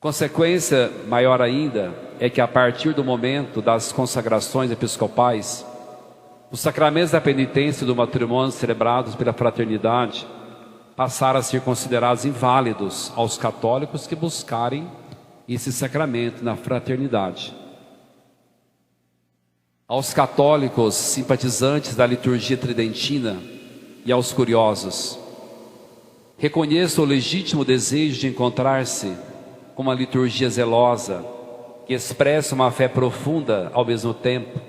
Consequência maior ainda é que a partir do momento das consagrações episcopais, os sacramentos da penitência e do matrimônio celebrados pela fraternidade passaram a ser considerados inválidos aos católicos que buscarem esse sacramento na fraternidade. Aos católicos simpatizantes da liturgia tridentina e aos curiosos, reconheço o legítimo desejo de encontrar-se com uma liturgia zelosa que expressa uma fé profunda ao mesmo tempo.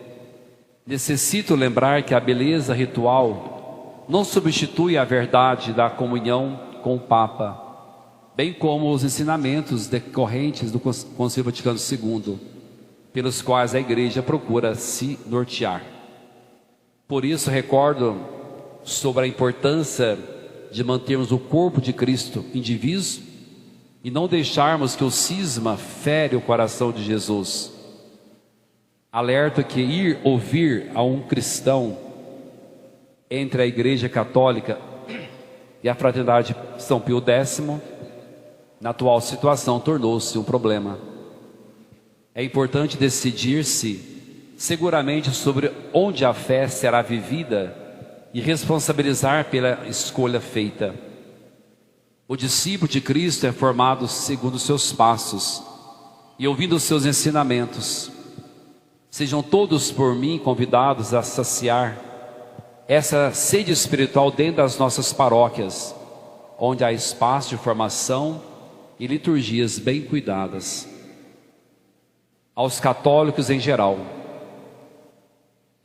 Necessito lembrar que a beleza ritual não substitui a verdade da comunhão com o Papa, bem como os ensinamentos decorrentes do Concílio Vaticano II, pelos quais a Igreja procura se nortear. Por isso recordo sobre a importância de mantermos o corpo de Cristo indiviso e não deixarmos que o cisma fere o coração de Jesus. Alerto que ir ouvir a um cristão entre a Igreja Católica e a Fraternidade São Pio X, na atual situação, tornou-se um problema. É importante decidir-se seguramente sobre onde a fé será vivida e responsabilizar pela escolha feita. O discípulo de Cristo é formado segundo seus passos e ouvindo seus ensinamentos. Sejam todos por mim convidados a saciar essa sede espiritual dentro das nossas paróquias, onde há espaço de formação e liturgias bem cuidadas. Aos católicos em geral,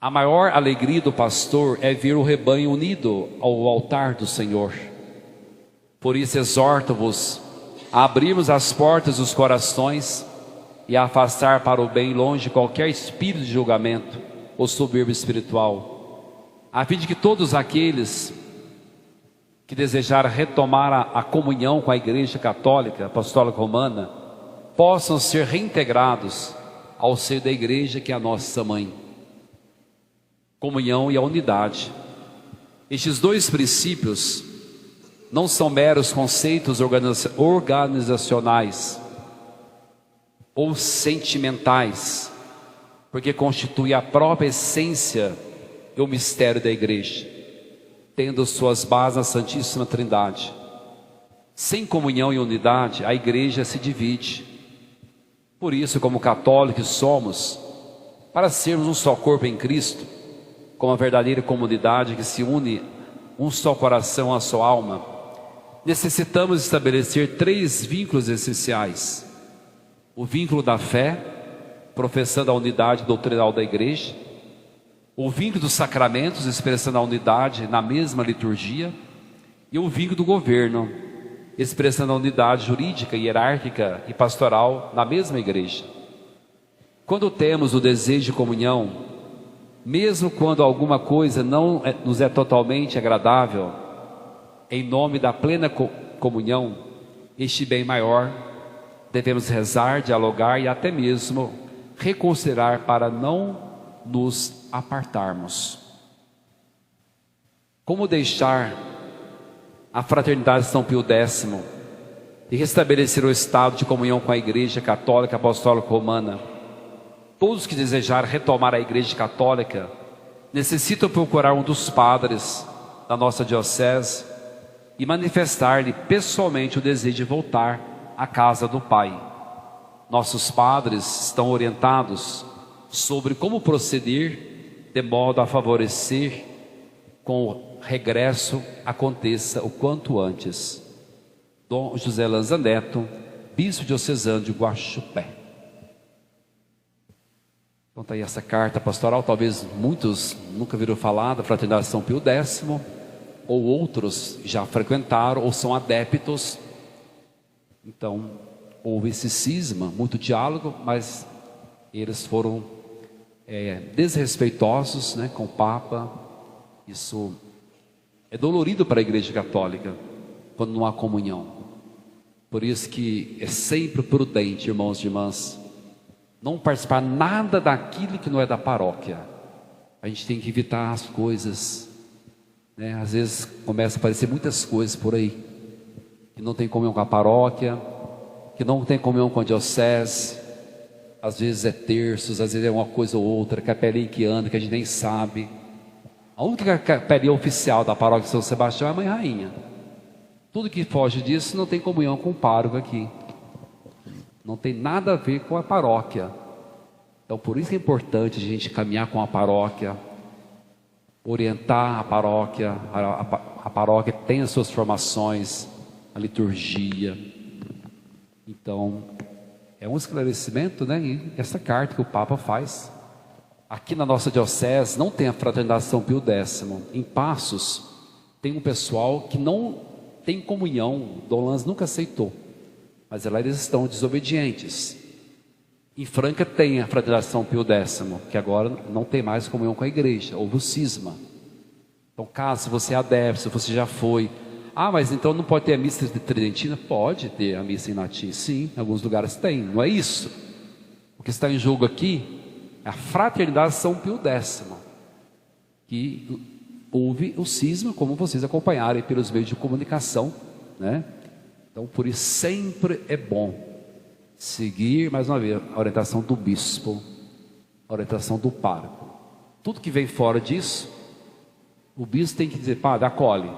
a maior alegria do pastor é ver o rebanho unido ao altar do Senhor. Por isso exorto-vos a abrirmos as portas dos corações e a afastar para o bem longe qualquer espírito de julgamento ou soberba espiritual, a fim de que todos aqueles que desejarem retomar a comunhão com a Igreja Católica Apostólica Romana possam ser reintegrados ao seio da Igreja, que é a nossa mãe. Comunhão e a unidade. Estes dois princípios não são meros conceitos organizacionais ou sentimentais, porque constitui a própria essência e o mistério da Igreja, tendo suas bases na Santíssima Trindade. Sem comunhão e unidade, a Igreja se divide. Por isso, como católicos somos, para sermos um só corpo em Cristo, como a verdadeira comunidade que se une um só coração, uma só alma, necessitamos estabelecer 3 vínculos essenciais: o vínculo da fé, professando a unidade doutrinal da Igreja; o vínculo dos sacramentos, expressando a unidade na mesma liturgia; e o vínculo do governo, expressando a unidade jurídica, hierárquica e pastoral na mesma Igreja. Quando temos o desejo de comunhão, mesmo quando alguma coisa não nos é totalmente agradável, em nome da plena comunhão, este bem maior devemos rezar, dialogar e até mesmo reconsiderar para não nos apartarmos. Como deixar a fraternidade de São Pio X e restabelecer o estado de comunhão com a Igreja Católica Apostólica Romana? Todos que desejarem retomar a Igreja Católica necessitam procurar um dos padres da nossa diocese e manifestar-lhe pessoalmente o desejo de voltar à casa do Pai. Nossos padres estão orientados sobre como proceder de modo a favorecer com o regresso aconteça o quanto antes. Dom José Lanza Neto, bispo diocesano de Guaxupé. Então está aí essa carta pastoral. Talvez muitos nunca viram falar da Fraternidade São Pio X, ou outros já frequentaram ou são adeptos. Então houve esse cisma, muito diálogo, mas eles foram desrespeitosos, né, com o Papa. Isso é dolorido para a Igreja Católica quando não há comunhão. Por isso que é sempre prudente, irmãos e irmãs, não participar nada daquilo que não é da paróquia. A gente tem que evitar as coisas, né? Às vezes começa a aparecer muitas coisas por aí que não tem comunhão com a paróquia, que não tem comunhão com a diocese. Às vezes é terços, às vezes é uma coisa ou outra, capelinha que anda, que a gente nem sabe. A única capelinha oficial da paróquia de São Sebastião é a Mãe Rainha. Tudo que foge disso não tem comunhão com o pároco aqui. Não tem nada a ver com a paróquia. Então por isso que é importante a gente caminhar com a paróquia, orientar a paróquia. A paróquia tem as suas formações, a liturgia. Então é um esclarecimento, né? E essa carta que o Papa faz. Aqui na nossa diocese não tem a Fraternidade São Pio X. Em Passos tem um pessoal que não tem comunhão. Dom Lanz nunca aceitou, mas lá eles estão desobedientes. Em Franca tem a Fraternidade São Pio X, que agora não tem mais comunhão com a igreja, houve o cisma. Então caso você é adepto, se você já foi, mas então não pode ter a missa de tridentina? Pode ter a missa em latim, sim, em alguns lugares tem, não é isso. O que está em jogo aqui é a Fraternidade São Pio X, que houve o cisma, como vocês acompanharem pelos meios de comunicação, né? Então por isso sempre é bom seguir, mais uma vez, a orientação do bispo, a orientação do pároco. Tudo que vem fora disso, o bispo tem que dizer: padre, acolhe.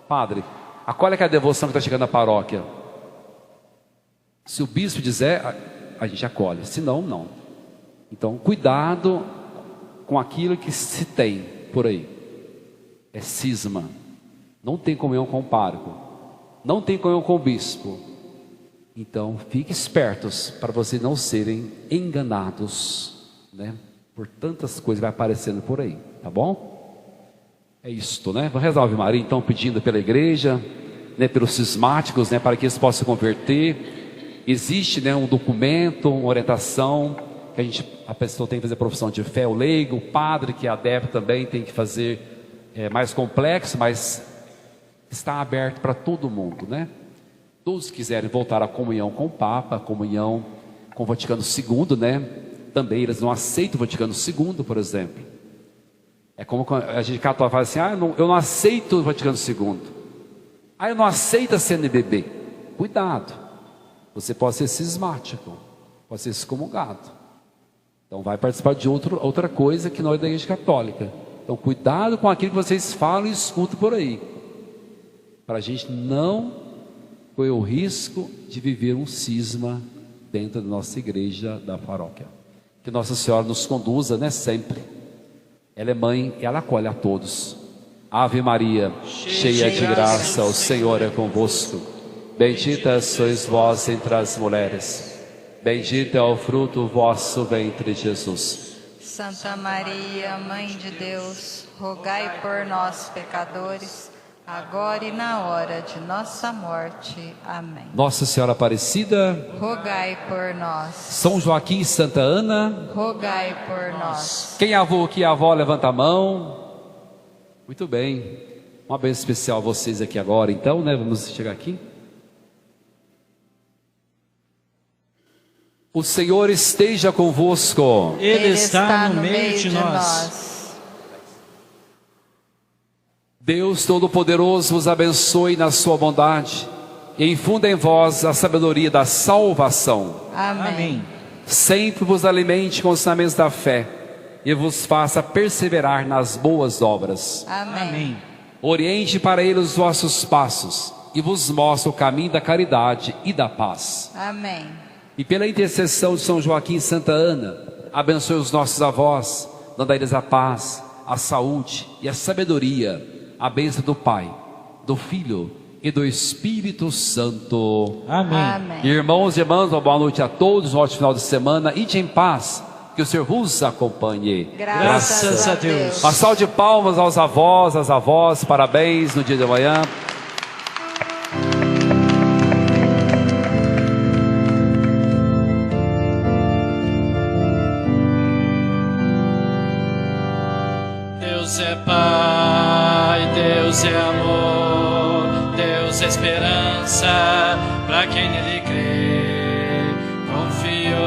Padre, acolhe aquela devoção que está chegando na paróquia. Se o bispo dizer, a gente acolhe, se não, não. Então cuidado com aquilo que se tem por aí. É cisma. Não tem comunhão com o pároco, não tem comunhão com o bispo. Então fiquem espertos para vocês não serem enganados, né? Por tantas coisas que vai aparecendo por aí, tá bom? É isto, né? Vamos rezar a Ave Maria, então, pedindo pela igreja, né, pelos cismáticos, né, para que eles possam se converter. Existe, né, um documento, uma orientação, que a pessoa tem que fazer profissão de fé, o leigo, o padre que é adepto também tem que fazer, mais complexo, mas está aberto para todo mundo, né? Todos que quiserem voltar à comunhão com o Papa, a comunhão com o Vaticano II, né? Também eles não aceitam o Vaticano II, por exemplo. É como a gente católica fala assim: eu não aceito o Vaticano II. Eu não aceito a CNBB. Cuidado, você pode ser cismático, pode ser excomungado. Então vai participar de outra coisa que não é da Igreja Católica. Então cuidado com aquilo que vocês falam e escutam por aí, para a gente não correr o risco de viver um cisma dentro da nossa igreja, da paróquia. Que Nossa Senhora nos conduza, né, sempre. Ela é mãe e ela acolhe a todos. Ave Maria, cheia de graça, o Senhor é convosco. Bendita sois vós entre as mulheres. Bendito é o fruto do vosso ventre, Jesus. Santa Maria, Mãe de Deus, rogai por nós, pecadores, agora e na hora de nossa morte. Amém. Nossa Senhora Aparecida, rogai por nós. São Joaquim e Santa Ana, rogai por nós. Quem é avô aqui, a avó, levanta a mão. Muito bem. Uma bênção especial a vocês aqui agora, então, né? Vamos chegar aqui. O Senhor esteja convosco. Ele está no meio de nós. Deus Todo-Poderoso vos abençoe na sua bondade e infunda em vós a sabedoria da salvação. Amém. Sempre vos alimente com os ensinamentos da fé e vos faça perseverar nas boas obras. Amém. Oriente para ele os vossos passos e vos mostre o caminho da caridade e da paz. Amém. E pela intercessão de São Joaquim e Santa Ana, abençoe os nossos avós, dando a eles a paz, a saúde e a sabedoria, a bênção do Pai, do Filho e do Espírito Santo. Amém. Amém. Irmãos e irmãs, uma boa noite a todos, um ótimo final de semana. Ide em paz, que o Senhor vos acompanhe. Graças a Deus. Uma salva de palmas aos avós, às avós, parabéns no dia de amanhã. Deus é Pai, Deus é amor, Deus é esperança para quem nele crê. Confiou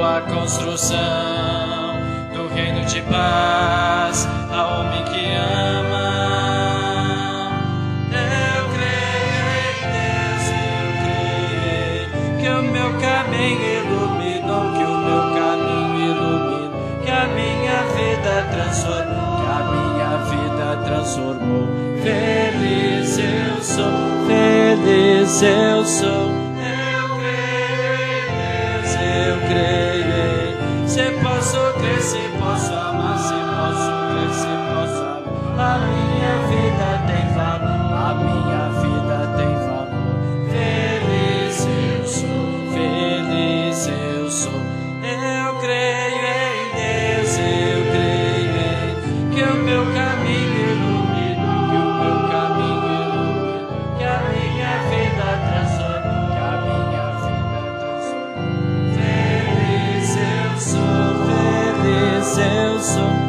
a construção do reino de paz ao homem que ama. Eu creio em Deus, eu creio que o meu caminho iluminou, que o meu caminho ilumina, que a minha vida transformou, que a minha vida transformou. Feliz eu sou, feliz eu sou. Eu creio em Deus, se posso crer, se posso amar, se posso crer, se posso amar. A minha vida tem valor, a minha vida tem valor. Feliz eu sou, feliz eu sou. Eu creio em Deus, eu creio em que o meu caminho ilumina, que o meu caminho ilumina, que a minha vida transforma, que a minha vida transforma. Feliz eu sou, feliz eu sou.